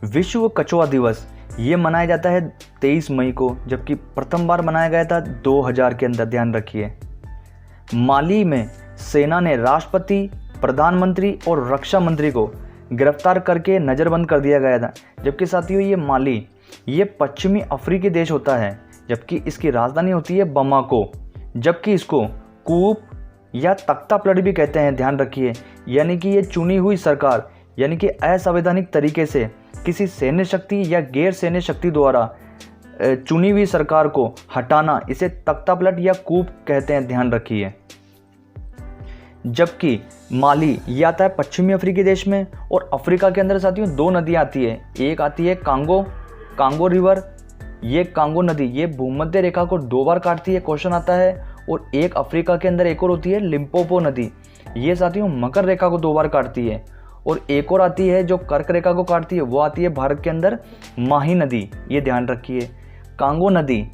A: विश्व कछुआ दिवस ये मनाया जाता है 23 मई को, जबकि प्रथम बार मनाया गया था 2000 के अंदर। ध्यान रखिए। माली में सेना ने राष्ट्रपति, प्रधानमंत्री और रक्षा मंत्री को गिरफ्तार करके नज़रबंद कर दिया गया था। जबकि साथियों ये माली ये पश्चिमी अफ्रीकी देश होता है, जबकि इसकी राजधानी होती है बमाको, जबकि इसको कूप या तख्ता पलट भी कहते हैं, ध्यान रखिए। यानी कि ये चुनी हुई सरकार यानी कि असंवैधानिक तरीके से किसी सैन्य शक्ति या गैर सैन्य शक्ति द्वारा चुनी हुई सरकार को हटाना, इसे तख्ता पलट या कूप कहते हैं, ध्यान रखिए। जबकि माली ये आता है पश्चिमी अफ्रीकी देश में, और अफ्रीका के अंदर साथियों 2 नदियाँ आती है। एक आती है कांगो रिवर, ये कांगो नदी ये भूमध्य रेखा को 2 बार काटती है, क्वेश्चन आता है। और एक अफ्रीका के अंदर एक और होती है लिम्पोपो नदी, ये साथियों मकर रेखा को 2 बार काटती है। और एक और आती है जो कर्क रेखा को काटती है, वो आती है भारत के अंदर माही नदी, ये ध्यान रखिए। कांगो नदी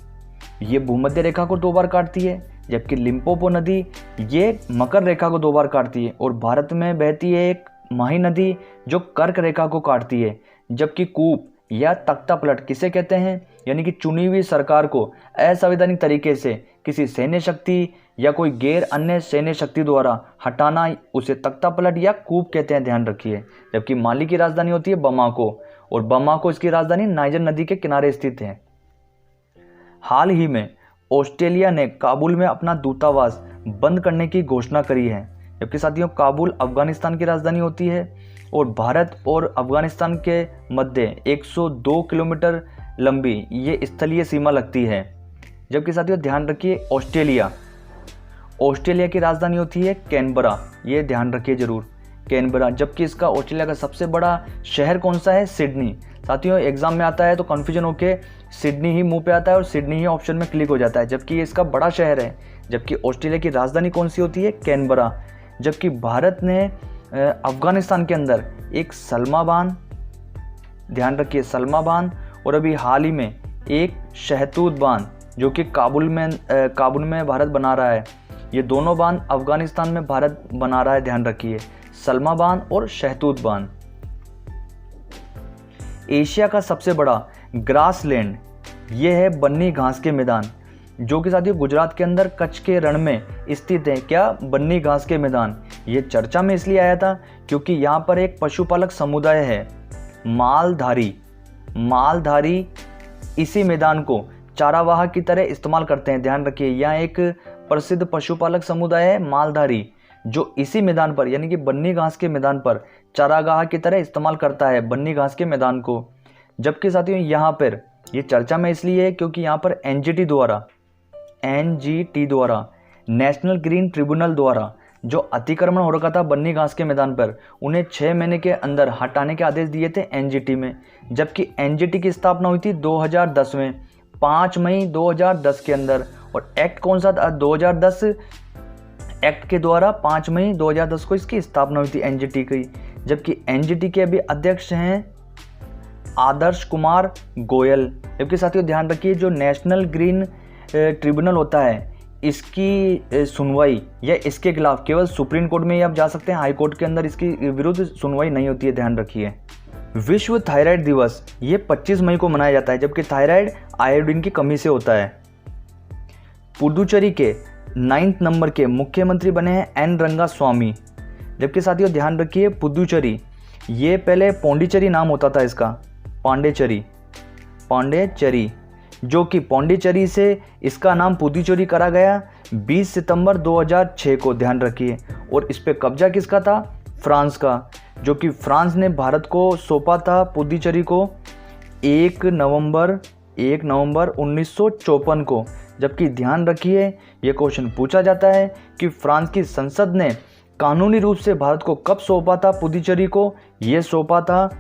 A: ये भूमध्य रेखा को 2 बार काटती है, जबकि लिम्पोपो नदी ये मकर रेखा को 2 बार काटती है। और भारत में बहती है एक माही नदी जो कर्क रेखा को काटती है। जबकि कूप या तख्ता पलट किसे कहते हैं, यानी कि चुनी हुई सरकार को असंवैधानिक तरीके से किसी सैन्य शक्ति या कोई गैर अन्य सैन्य शक्ति द्वारा हटाना, उसे तख्ता पलट या कूप कहते हैं, ध्यान रखिए। जबकि माली की राजधानी होती है बमाको, और बमाको इसकी राजधानी नाइजर नदी के किनारे स्थित है। हाल ही में ऑस्ट्रेलिया ने काबुल में अपना दूतावास बंद करने की घोषणा करी है। जबकि साथियों काबुल अफगानिस्तान की राजधानी होती है, और भारत और अफगानिस्तान के मध्य 102 किलोमीटर लंबी ये स्थलीय सीमा लगती है। जबकि साथियों ध्यान रखिए ऑस्ट्रेलिया की राजधानी होती है कैनबरा, ये ध्यान रखिए जरूर, कैनबरा। जबकि इसका ऑस्ट्रेलिया का सबसे बड़ा शहर कौन सा है, सिडनी। साथियों एग्जाम में आता है तो कन्फ्यूजन होके सिडनी ही मुंह पे आता है और सिडनी ही ऑप्शन में क्लिक हो जाता है, जबकि ये इसका बड़ा शहर है। जबकि ऑस्ट्रेलिया की राजधानी कौन सी होती है, कैनबरा। जबकि भारत ने अफगानिस्तान के अंदर एक सलमा बांध, ध्यान रखिए सलमा बांध, और अभी हाल ही में एक शहतूत बांध जो कि काबुल में भारत बना रहा है। ये दोनों बांध अफगानिस्तान में भारत बना रहा है, ध्यान रखिए, सलमा बांध और शहतूत बांध। एशिया का सबसे बड़ा ग्रासलैंड ये है बन्नी घास के मैदान, जो कि साथियों गुजरात के अंदर कच्छ के रण में स्थित है। क्या, बन्नी घास के मैदान। ये चर्चा में इसलिए आया था क्योंकि यहाँ पर एक पशुपालक समुदाय है मालधारी इसी मैदान को चारावाह की तरह इस्तेमाल करते हैं, ध्यान रखिए। यहाँ एक प्रसिद्ध पशुपालक समुदाय है मालधारी, जो इसी मैदान पर यानी कि बन्नी घास के मैदान पर चारागाह की तरह इस्तेमाल करता है बन्नी घास के मैदान को। जबकि साथियों यहाँ पर ये चर्चा में इसलिए है क्योंकि यहाँ पर एनजीटी द्वारा नेशनल ग्रीन ट्रिब्यूनल द्वारा जो अतिक्रमण हो रखा था बन्नी घास के मैदान पर, उन्हें 6 महीने के अंदर हटाने के आदेश दिए थे एनजीटी में। जबकि एनजीटी की स्थापना हुई थी 2010 में, 5 मई 2010 के अंदर। और एक्ट कौन सा था, 2010 एक्ट के द्वारा 5 मई 2010 को इसकी स्थापना हुई थी एनजीटी की। जबकि एनजीटी के अभी अध्यक्ष हैं आदर्श कुमार गोयल। जबकि साथियों ध्यान रखिए जो नेशनल ग्रीन ट्रिब्यूनल होता है, इसकी सुनवाई या इसके खिलाफ केवल सुप्रीम कोर्ट में ही आप जा सकते हैं, हाई कोर्ट के अंदर इसकी विरुद्ध सुनवाई नहीं होती है, ध्यान रखिए। विश्व थायराइड दिवस ये 25 मई को मनाया जाता है, जबकि थायराइड आयोडीन की कमी से होता है। पुडुचेरी के 9th नंबर के मुख्यमंत्री बने हैं एन रंगास्वामी। जबकि साथियों ध्यान रखिए पुडुचेरी ये पहले पौंडीचेरी नाम होता था इसका, पांडेचेरी, जो कि पौंडीचेरी से इसका नाम पुडुचेरी करा गया 20 सितंबर 2006 को, ध्यान रखिए। और इस पे कब्जा किसका था, फ्रांस का, जो कि फ्रांस ने भारत को सौंपा था पुडुचेरी को 1 नवंबर 1954 को। जबकि ध्यान रखिए ये क्वेश्चन पूछा जाता है कि फ्रांस की संसद ने कानूनी रूप से भारत को कब सौंपा था पुडुचेरी को, ये सौंपा था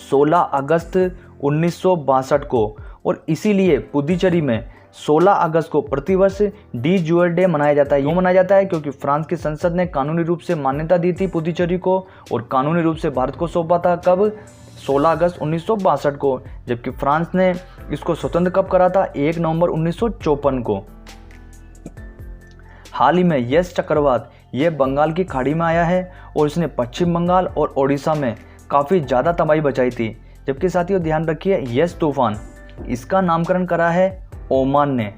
A: 16 अगस्त 1962 को। और इसीलिए पुडुचेरी में 16 अगस्त को प्रतिवर्ष डी जुअर डे मनाया जाता है। क्यों मनाया जाता है, क्योंकि फ्रांस की संसद ने कानूनी रूप से मान्यता दी थी पुडुचेरी को और कानूनी रूप से भारत को सौंपा था कब, 16 अगस्त 1962 को। जबकि फ्रांस ने इसको स्वतंत्र कब करा था, 1 नवंबर 1954 को। हाल ही में यस चक्रवात ये बंगाल की खाड़ी में आया है और इसने पश्चिम बंगाल और ओडिशा में काफ़ी ज़्यादा तबाही बचाई थी। जबकि साथियों ध्यान रखिए यस तूफान इसका नामकरण करा है ओमान ने।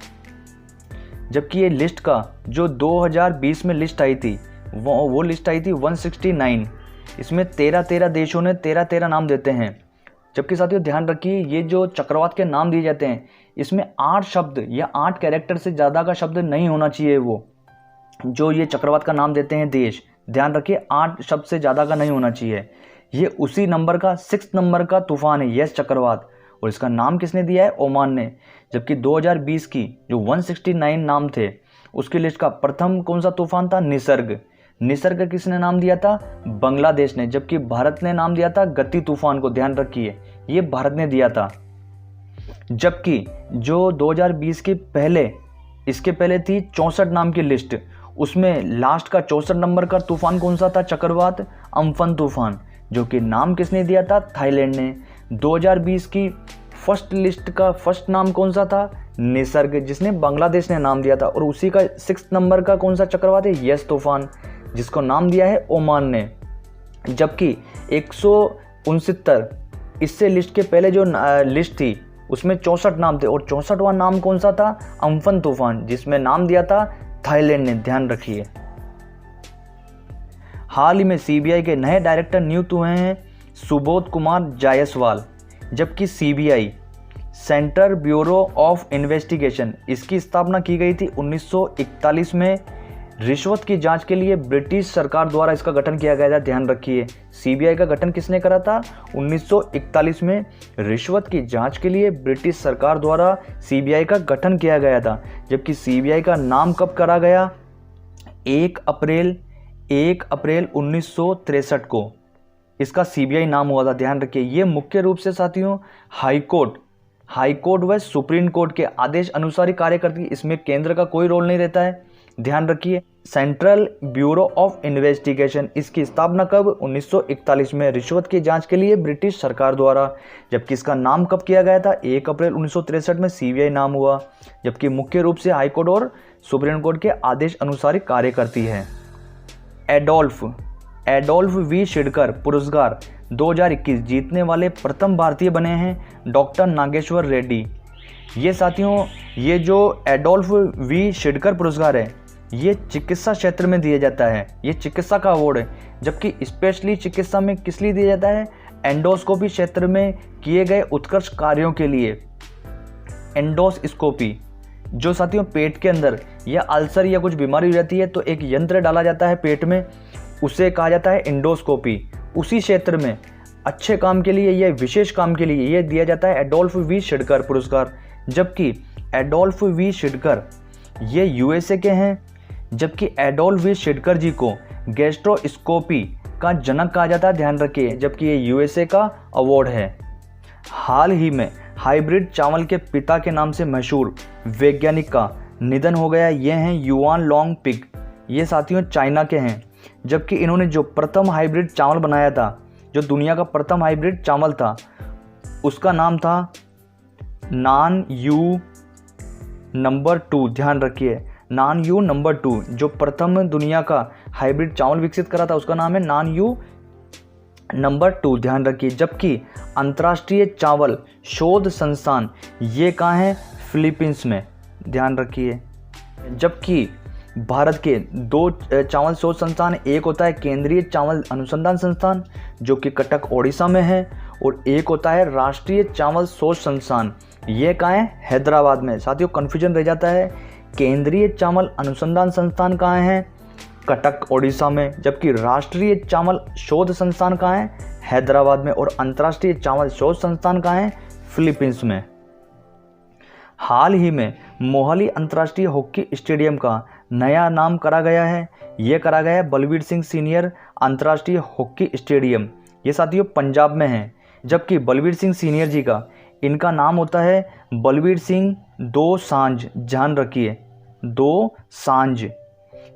A: जबकि ये लिस्ट का जो 2020 में लिस्ट आई थी वो लिस्ट आई थी 169। इसमें 13 देशों ने 13 नाम देते हैं। जबकि साथियों ध्यान रखिए, ये जो चक्रवात के नाम दिए जाते हैं इसमें 8 शब्द या 8 कैरेक्टर से ज़्यादा का शब्द नहीं होना चाहिए। वो जो ये चक्रवात का नाम देते हैं देश, ध्यान रखिए 8 शब्द से ज़्यादा का नहीं होना चाहिए। ये उसी नंबर का 6 नंबर का तूफान है यस चक्रवात, और इसका नाम किसने दिया है? ओमान ने। जबकि 2020 की जो 169 नाम थे उसकी लिस्ट का प्रथम कौन सा तूफान था? निसर्ग। निसर्ग किसने नाम दिया था? बांग्लादेश ने। जबकि भारत ने नाम दिया था गति तूफान को, ध्यान रखिए ये भारत ने दिया था। जबकि जो 2020 के पहले, इसके पहले थी 64 नाम की लिस्ट, उसमें लास्ट का 64 नंबर का तूफान कौन सा था? चक्रवात अम्फन तूफान, जो कि नाम किसने दिया था? थाईलैंड ने। 2020 की फर्स्ट लिस्ट का फर्स्ट नाम कौन सा था? निसर्ग, जिसने बांग्लादेश ने नाम दिया था। और उसी का 6 नंबर का कौन सा चक्रवात है? यस तूफान, जिसको नाम दिया है ओमान ने। जबकि 169 इससे लिस्ट के पहले जो लिस्ट थी उसमें 64 नाम थे, और 64वां नाम कौन सा था? अम्फन तूफान, जिसमें नाम दिया था थाईलैंड ने, ध्यान रखिए। हाल ही में सीबीआई के नए डायरेक्टर नियुक्त हुए हैं सुबोध कुमार जायसवाल। जबकि CBI central bureau of investigation, इसकी स्थापना की गई थी 1941 में। रिश्वत की जांच के लिए ब्रिटिश सरकार द्वारा इसका गठन किया गया था, ध्यान रखिए। सीबीआई का गठन किसने करा था? 1941 में रिश्वत की जांच के लिए ब्रिटिश सरकार द्वारा सीबीआई का गठन किया गया था। जबकि सीबीआई का नाम कब करा गया? 1 अप्रैल 1963 को इसका सीबीआई नाम हुआ था, ध्यान रखिए। ये मुख्य रूप से साथियों हाईकोर्ट व सुप्रीम कोर्ट के आदेश अनुसार ही कार्य करती है, इसमें केंद्र का कोई रोल नहीं रहता है, ध्यान रखिए। सेंट्रल ब्यूरो ऑफ इन्वेस्टिगेशन, इसकी स्थापना कब? 1941 में, रिश्वत की जांच के लिए ब्रिटिश सरकार द्वारा। जबकि इसका नाम कब किया गया था? 1 अप्रैल 1963 में सीबीआई नाम हुआ। जबकि मुख्य रूप से हाईकोर्ट और सुप्रीम कोर्ट के आदेश अनुसार ही कार्य करती है। एडोल्फ वी शिडकर पुरस्कार 2021 जीतने वाले प्रथम भारतीय बने हैं डॉक्टर नागेश्वर रेड्डी। ये साथियों, ये जो एडोल्फ वी शिडकर पुरस्कार है ये चिकित्सा क्षेत्र में दिया जाता है, ये चिकित्सा का अवार्ड है। जबकि स्पेशली चिकित्सा में किस लिए दिया जाता है? एंडोस्कोपी क्षेत्र में किए गए उत्कृष्ट कार्यों के लिए। एंडोस्कोपी जो साथियों पेट के अंदर या अल्सर या कुछ बीमारी हो जाती है तो एक यंत्र डाला जाता है पेट में, उसे कहा जाता है एंडोस्कोपी। उसी क्षेत्र में अच्छे काम के लिए या विशेष काम के लिए ये दिया जाता है एडोल्फ वी शिडकर पुरस्कार। जबकि एडोल्फ वी शिडकर ये यूएसए के हैं। जबकि एडोल्फ वी शिडकर जी को गैस्ट्रोस्कोपी का जनक कहा जाता है, ध्यान रखिए। जबकि ये यूएसए का अवार्ड है। हाल ही में हाइब्रिड चावल के पिता के नाम से मशहूर वैज्ञानिक का निधन हो गया। ये हैं युआन लॉन्ग पिग, ये साथियों चाइना के हैं। जबकि इन्होंने जो प्रथम हाइब्रिड चावल बनाया था, जो दुनिया का प्रथम हाइब्रिड चावल था, उसका नाम था नान यू नंबर 2, ध्यान रखिए। नान यू नंबर 2 जो प्रथम दुनिया का हाइब्रिड चावल विकसित करा था उसका नाम है नान यू नंबर 2, ध्यान रखिए। जबकि अंतर्राष्ट्रीय चावल शोध संस्थान ये कहाँ है? फिलीपींस में, ध्यान रखिए। जबकि भारत के 2 चावल शोध संस्थान, एक होता है केंद्रीय चावल अनुसंधान संस्थान जो कि कटक ओडिशा में है, और एक होता है राष्ट्रीय चावल शोध संस्थान, ये कहाँ है? हैदराबाद में। साथियों कंफ्यूजन रह जाता है, केंद्रीय चावल अनुसंधान संस्थान कहाँ है? कटक ओडिशा में। जबकि राष्ट्रीय चावल शोध संस्थान कहाँ है? हैदराबाद में। और अंतर्राष्ट्रीय चावल शोध संस्थान कहाँ है? फिलीपींस में। हाल ही में मोहाली अंतर्राष्ट्रीय हॉकी स्टेडियम का नया नाम करा गया है। ये करा गया है बलबीर सिंह सीनियर अंतर्राष्ट्रीय हॉकी स्टेडियम, ये साथियों पंजाब में है। जबकि बलबीर सिंह सीनियर जी का इनका नाम होता है बलबीर सिंह दोसांझ, ध्यान रखिए, दोसांझ।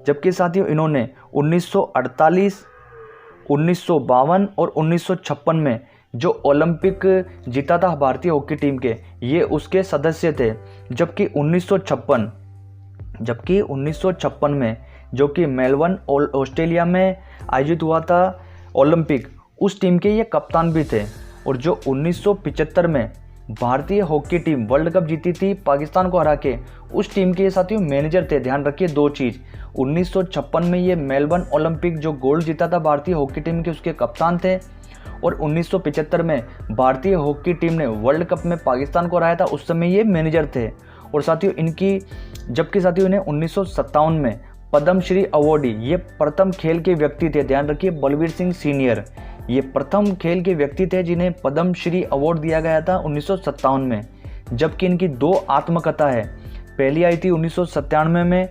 A: जबकि साथियों इन्होंने 1948, 1952 और 1956 में जो ओलंपिक जीता था भारतीय हॉकी टीम के, ये उसके सदस्य थे। जबकि 1956 में जो कि मेलबर्न ऑस्ट्रेलिया में आयोजित हुआ था ओलंपिक, उस टीम के ये कप्तान भी थे। और जो 1975 में भारतीय हॉकी टीम वर्ल्ड कप जीती थी पाकिस्तान को हरा के, उस टीम के ये साथियों मैनेजर थे। ध्यान रखिए दो चीज़, 1956 में ये मेलबर्न ओलंपिक जो गोल्ड जीता था भारतीय हॉकी टीम के, उसके कप्तान थे। और 1975 में भारतीय हॉकी टीम ने वर्ल्ड कप में पाकिस्तान को हराया था, उस समय ये मैनेजर थे। और साथियों इनकी जबकि साथियों इन्हें 1957 में पद्मश्री अवार्डी, ये प्रथम खेल के व्यक्ति थे। ध्यान रखिए बलवीर सिंह सीनियर, ये प्रथम खेल के व्यक्ति थे जिन्हें पद्मश्री अवार्ड दिया गया था 1957 में। जबकि इनकी दो आत्मकथा है, पहली आई थी 1997 में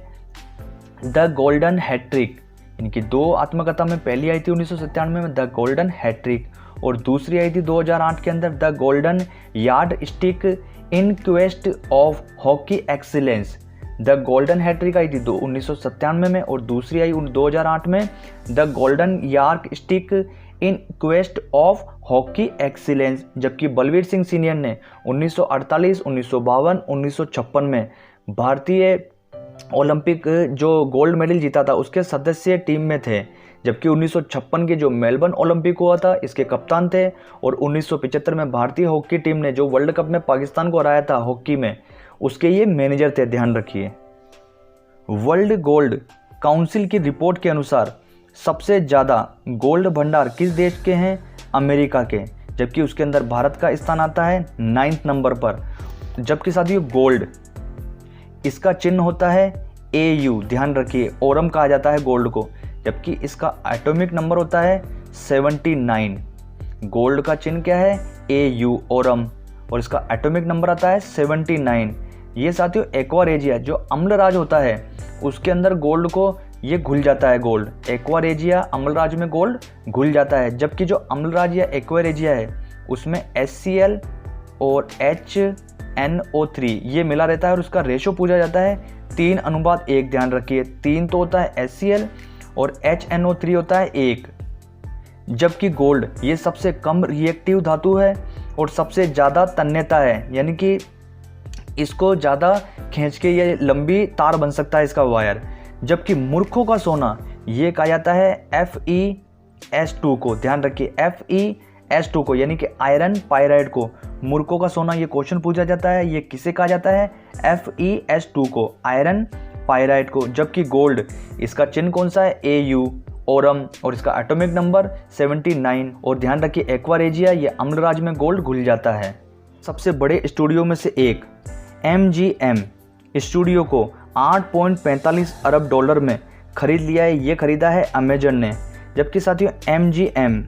A: द गोल्डन हैट्रिक, इनकी दो आत्मकथा में पहली आई थी 1997 में द गोल्डन हैट्रिक, और दूसरी आई थी 2008 के अंदर the golden yardstick in quest of hockey excellence. The golden hattrick आई थी 1997 में और दूसरी आई 2008 में the golden yardstick in quest of hockey excellence. जबकि बलवीर सिंह सीनियर ने 1948, 1952, 1956 में भारतीय ओलंपिक जो गोल्ड मेडल जीता था उसके सदस्य टीम में थे। जबकि 1956 के जो मेलबर्न ओलंपिक हुआ था इसके कप्तान थे। और 1975 में भारतीय हॉकी टीम ने जो वर्ल्ड कप में पाकिस्तान को हराया था हॉकी में, उसके ये मैनेजर थे। ध्यान रखिए वर्ल्ड गोल्ड काउंसिल की रिपोर्ट के अनुसार सबसे ज़्यादा गोल्ड भंडार किस देश के हैं? अमेरिका के। जबकि उसके अंदर भारत का स्थान आता है 9th नंबर पर। जबकि साथियों गोल्ड, इसका चिन्ह होता है AU। ध्यान रखिए ओरम कहा जाता है गोल्ड को। जबकि इसका एटॉमिक नंबर होता है 79। गोल्ड का चिन्ह क्या है? AU ओरम, और इसका एटॉमिक नंबर आता है 79। ये साथियों एक्वारेजिया जो अम्लराज होता है उसके अंदर गोल्ड को ये घुल जाता है गोल्ड। एक्वारेजिया अम्लराज में गोल्ड घुल जाता है। जबकि जो अम्लराज या एक्वारेजिया है उसमें HCl और HNO3 ये मिला रहता है और उसका रेशो पूछा जाता है 3:1। ध्यान रखिए 3 तो होता है HCl और HNO3 होता है 1। जबकि गोल्ड ये सबसे कम रिएक्टिव धातु है और सबसे ज़्यादा तन्यता है, यानी कि इसको ज़्यादा खींच के ये लंबी तार बन सकता है इसका वायर। जबकि मूर्खों का सोना ये कहा जाता है FeS2 को। ध्यान रखिए FeS2 को, यानी कि आयरन पायराइड को मूर्खों का सोना, ये क्वेश्चन पूछा जाता है। ये किसे कहा जाता है? FeS2 को, आयरन पायराइड को। जबकि गोल्ड इसका चिन्ह कौन सा है? AU ओरम, और इसका एटॉमिक नंबर 79। और ध्यान रखिए एक्वारेजिया ये अम्लराज में गोल्ड घुल जाता है। सबसे बड़े स्टूडियो में से एक MGM स्टूडियो को 8.45 अरब डॉलर में खरीद लिया है। ये खरीदा है अमेजन ने। जबकि साथियों MGM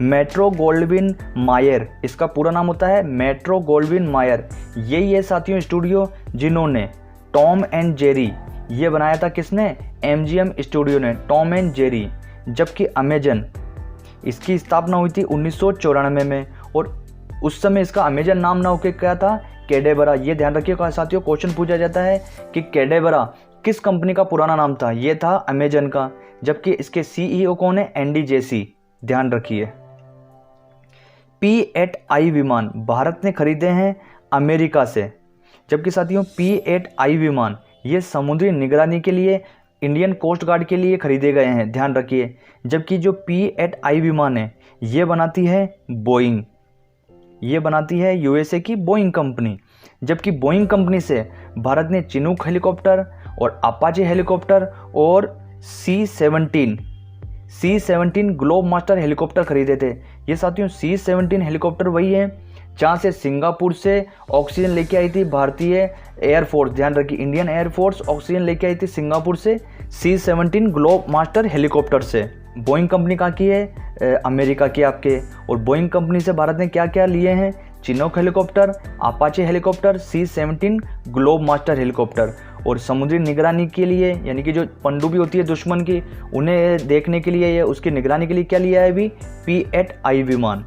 A: मेट्रो गोल्डविन मायर, इसका पूरा नाम होता है मेट्रो गोल्डविन मायर। ये साथियों स्टूडियो जिन्होंने टॉम एंड जेरी ये बनाया था। किसने? MGM स्टूडियो ने, टॉम एंड जेरी। जबकि अमेजन इसकी स्थापना हुई थी 1994 में और उस समय इसका अमेजन नाम ना होकर क्या था? कैडेबरा। ये ध्यान रखिएगा साथियों, क्वेश्चन पूछा जाता है कि कैडेबरा किस कंपनी का पुराना नाम था? ये था अमेजन का। जबकि इसके CEO कौन है? Andy Jassy. ध्यान रखिए P-8I विमान भारत ने खरीदे हैं अमेरिका से। जबकि साथियों P-8I विमान ये समुद्री निगरानी के लिए इंडियन कोस्ट गार्ड के लिए खरीदे गए हैं। ध्यान रखिए। जबकि जो P-8I विमान है ये बनाती है बोइंग, ये बनाती है USA की बोइंग कंपनी। जबकि बोइंग कंपनी से भारत ने चिनूक हेलीकॉप्टर और अपाचे हेलीकॉप्टर और C-17 ग्लोब मास्टर हेलीकॉप्टर खरीदे थे। ये साथियों C-17 हेलीकॉप्टर वही है जहाँ से सिंगापुर से ऑक्सीजन लेके आई थी भारतीय एयरफोर्स। ध्यान रखिए इंडियन एयरफोर्स ऑक्सीजन लेके आई थी सिंगापुर से C-17 ग्लोब मास्टर हेलीकॉप्टर से। बोइंग कंपनी कहाँ की है? अमेरिका की आपके। और बोइंग कंपनी से भारत ने क्या क्या लिए हैं? Chinook helicopter, Apache helicopter, C-17 globe master helicopter. और समुद्री निगरानी के लिए, यानी कि जो पनडुब्बी होती है दुश्मन की, उन्हें देखने के लिए या उसकी निगरानी के लिए क्या लिया है अभी? P-8I विमान।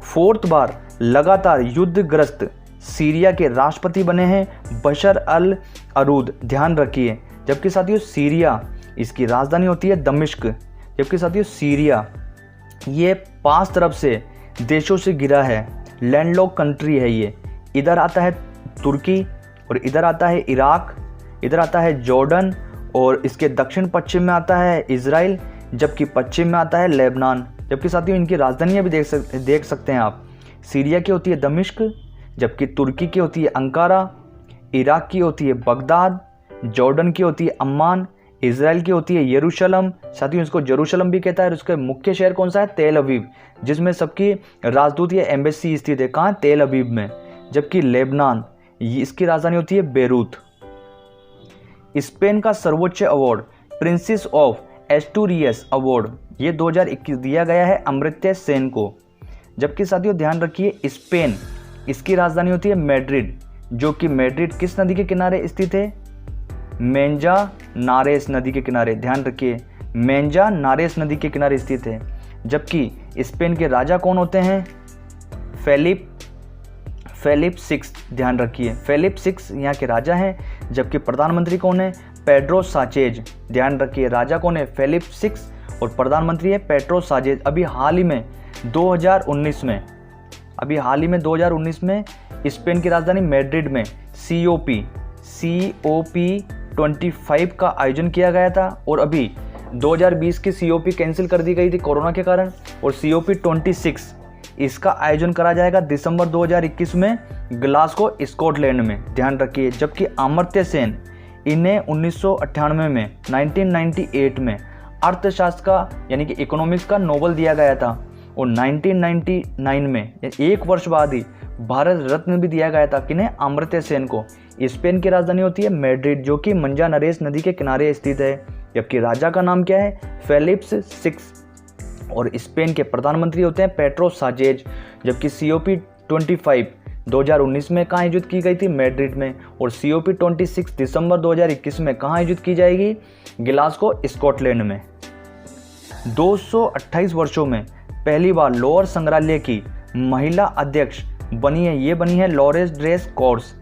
A: 4th बार लगातार युद्धग्रस्त सीरिया के राष्ट्रपति बने हैं बशर अल अरूद। ध्यान रखिए। जबकि साथियों सीरिया इसकी राजधानी होती है दमिश्क। जबकि साथियों सीरिया ये 5 तरफ से देशों से घिरा है, लैंडलॉक कंट्री है ये। इधर आता है तुर्की और इधर आता है इराक, इधर आता है जॉर्डन और इसके दक्षिण पश्चिम में आता है इजराइल, जबकि पश्चिम में आता है लेबनान। जबकि साथियों इनकी राजधानियाँ भी देख सकते हैं आप। सीरिया की होती है दमिश्क, जबकि तुर्की की होती है अंकारा, इराक की होती है बगदाद, जॉर्डन की होती है अम्मान, इजराइल की होती है यरूशलम, साथियों इसको जेरूशलम भी कहता है। और उसका मुख्य शहर कौन सा है? तेल अवीव, जिसमें सबकी राजदूत या एम्बेसी स्थित है। कहाँ? तेल अवीव में। जबकि लेबनान, इसकी राजधानी होती है बेरूत। स्पेन का सर्वोच्च award princess of Asturias award ये 2021 दिया गया है अमर्त्य सेन को। जबकि साथियों ध्यान रखिए स्पेन, इसकी राजधानी होती है मैड्रिड, जो कि मैड्रिड किस नदी के किनारे स्थित है? मेंजा नारेस नदी के किनारे। ध्यान रखिए मेंजा नारेस नदी के किनारे स्थित है। जबकि स्पेन के राजा कौन होते हैं? Felipe six. ध्यान रखिए फेलिप सिक्स यहाँ के राजा हैं। जबकि प्रधानमंत्री कौन है? पेड्रो साचेज। ध्यान रखिए राजा कौन है? फेलिप सिक्स और प्रधानमंत्री है पेड्रो साचेज। अभी हाल ही में 2019 में स्पेन की राजधानी मैड्रिड में COP 25 का आयोजन किया गया था। और अभी 2020 की COP कैंसिल कर दी गई थी कोरोना के कारण। और COP 26 इसका आयोजन करा जाएगा दिसंबर 2021 में ग्लासगो स्कॉटलैंड में। ध्यान रखिए। जबकि अमर्त्य सेन, इन्हें 1998 में अर्थशास्त्र का यानी कि इकोनॉमिक्स का नोबेल दिया गया था। और 1999 में एक वर्ष बाद ही भारत रत्न भी दिया गया था। किन्हें? अमर्त्य सेन को। स्पेन की राजधानी होती है मैड्रिड, जो कि मंजा नरेस नदी के किनारे स्थित है। जबकि राजा का नाम क्या है? Phelps six. और स्पेन के प्रधानमंत्री होते हैं पेड्रो साचेज। जबकि COP 25 2019 में कहाँ आयोजित की गई थी? मैड्रिड में। और COP 26 दिसंबर 2021 में कहाँ आयोजित की जाएगी? ग्लासगो स्कॉटलैंड में। 228 वर्षों में पहली बार लोअर संग्रहालय की महिला अध्यक्ष बनी है, ये बनी है लॉरेंस ड्रेस कोर्स।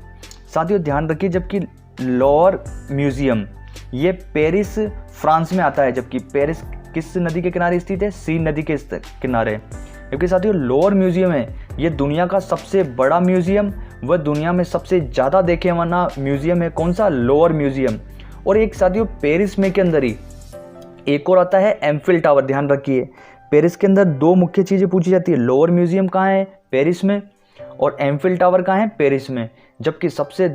A: साथियों ध्यान रखिए जबकि लोअर म्यूजियम ये पेरिस फ्रांस में आता है। जबकि पेरिस किस नदी के किनारे स्थित है? सी नदी के किनारे। जबकि साथियों लोअर म्यूजियम है ये दुनिया का सबसे बड़ा म्यूजियम व दुनिया में सबसे ज़्यादा देखे वाला म्यूजियम है। कौन सा? Lower museum. और एक साथियों पेरिस में के अंदर ही एक और आता है एम्फिल टावर। ध्यान रखिए पेरिस के अंदर दो मुख्य चीज़ें पूछी जाती है। लोअर म्यूजियम कहाँ है? पेरिस में। और एम्फिल टावर कहाँ है? पेरिस में। जबकि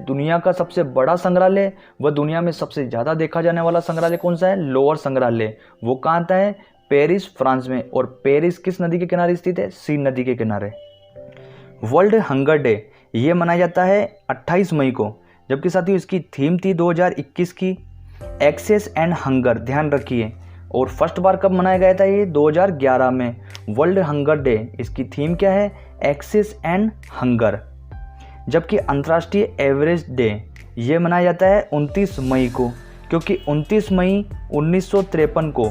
A: दुनिया का सबसे बड़ा संग्रहालय व दुनिया में सबसे ज़्यादा देखा जाने वाला संग्रहालय कौन सा है? लोअर संग्रहालय। वो कहाँ आता है? पेरिस फ्रांस में। और पेरिस किस नदी के किनारे स्थित है? सीन नदी के किनारे। वर्ल्ड हंगर डे ये मनाया जाता है 28 मई को। जबकि साथियों इसकी थीम थी 2021 की एक्सेस एंड हंगर। ध्यान रखिए। और फर्स्ट बार कब मनाया गया था? ये 2011 में। वर्ल्ड हंगर डे इसकी थीम क्या है? Access and hunger. जबकि अंतर्राष्ट्रीय एवरेज डे ये मनाया जाता है 29 मई को, क्योंकि 29 मई 1953 को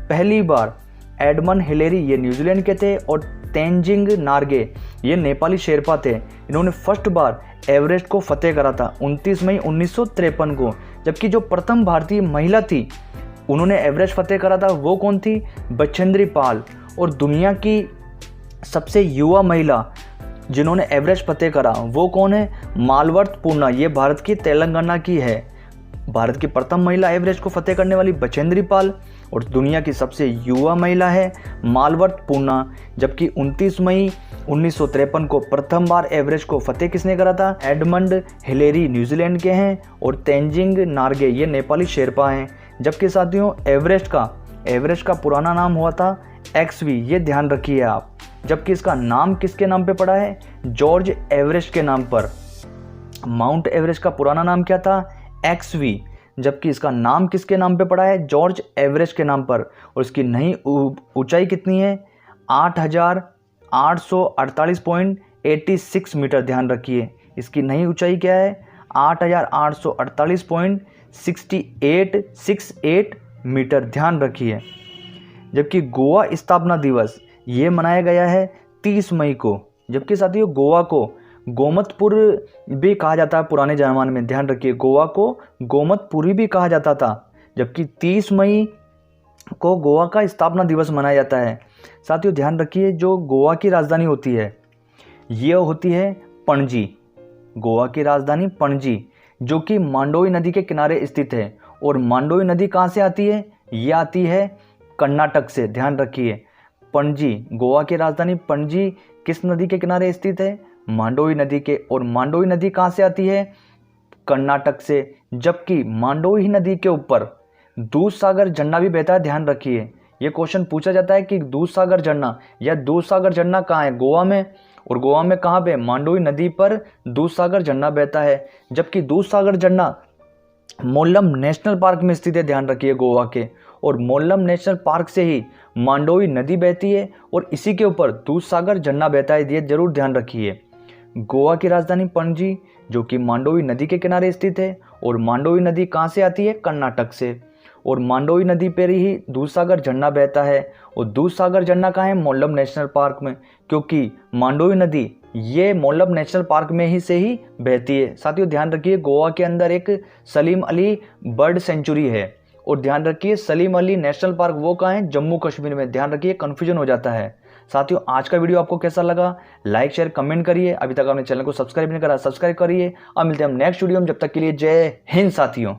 A: पहली बार एडमंड हिलेरी ये न्यूजीलैंड के थे और तेंजिंग नार्गे ये नेपाली शेरपा थे। इन्होंने फर्स्ट बार एवरेस्ट को फतेह करा था 29 मई 1953 को। जबकि जो प्रथम भारतीय महिला थी उन्होंने एवरेस्ट फतेह करा था वो कौन थी? बछेंद्री पाल। और दुनिया की सबसे युवा महिला जिन्होंने एवरेस्ट फतेह करा वो कौन है? मालवर्थ पूर्णा। ये भारत की तेलंगाना की है। भारत की प्रथम महिला एवरेस्ट को फतेह करने वाली बछेंद्री पाल और दुनिया की सबसे युवा महिला है मालवर्थ पूर्णा। जबकि 29 मई 1953 को प्रथम बार एवरेस्ट को फतेह किसने करा था? एडमंड हिलेरी न्यूजीलैंड के हैं और तेंजिंग नार्गे ये नेपाली शेरपा हैं। जबकि साथियों एवरेस्ट का पुराना नाम हुआ था XV, ये ध्यान रखिए आप। जबकि इसका नाम किसके नाम पे पड़ा है? जॉर्ज एवरेस्ट के नाम पर। माउंट एवरेस्ट का पुराना नाम क्या था? XV। जबकि इसका नाम किसके नाम पे पड़ा है? जॉर्ज एवरेस्ट के नाम पर। और इसकी नई ऊंचाई कितनी है? 8,848.86 मीटर। ध्यान रखिए इसकी नई ऊंचाई क्या है? 8,848.68 मीटर। ध्यान रखिए। जबकि गोवा स्थापना दिवस ये मनाया गया है 30 मई को। जबकि साथियों गोवा को गोमतपुर भी कहा जाता है पुराने ज़माने में। ध्यान रखिए गोवा को गोमतपुरी भी कहा जाता था। जबकि 30 मई को गोवा का स्थापना दिवस मनाया जाता है। साथियों ध्यान रखिए जो गोवा की राजधानी होती है ये होती है पणजी। गोवा की राजधानी पणजी जो कि मांडोवी नदी के किनारे स्थित है। और मांडोवी नदी कहाँ से आती है? ये आती है कर्नाटक से। ध्यान रखिए पणजी, गोवा की राजधानी पणजी किस नदी के किनारे स्थित है? मांडोवी नदी के। और मांडोवी नदी कहाँ से आती है? कर्नाटक से। जबकि मांडोवी नदी के ऊपर दूधसागर झरना भी बहता है, ध्यान रखिए। ये क्वेश्चन पूछा जाता है कि दूधसागर झरना या दूधसागर झरना कहाँ है? गोवा में। और गोवा में कहाँ पे? मांडोवी नदी पर दूधसागर झरना बहता है। जबकि दूधसागर झरना मोल्लम नेशनल पार्क में स्थित है, ध्यान रखिए, गोवा के। और मोल्लम नेशनल पार्क से ही मांडोवी नदी बहती है और इसी के ऊपर दूधसागर झरना बहता है, ये जरूर ध्यान रखिए। गोवा की राजधानी पणजी जो कि मांडोवी नदी के किनारे स्थित है। और मांडोवी नदी कहाँ से आती है? कर्नाटक से। और मांडोवी नदी पर ही दूधसागर झरना बहता है। और दूधसागर झरना कहाँ है? मोल्लम नेशनल पार्क में, क्योंकि मांडोवी नदी ये मोल्लम नेशनल पार्क में ही से ही बहती है। साथियों ध्यान रखिए, गोवा के अंदर एक सलीम अली बर्ड सेंचुरी है। और ध्यान रखिए, सलीम अली नेशनल पार्क वो कहाँ है? जम्मू कश्मीर में। ध्यान रखिए, कन्फ्यूजन हो जाता है। साथियों आज का वीडियो आपको कैसा लगा? लाइक शेयर कमेंट करिए। अभी तक आपने चैनल को सब्सक्राइब नहीं करा, सब्सक्राइब करिए। अब मिलते हैं हम नेक्स्ट वीडियो में, जब तक के लिए जय हिंद साथियों।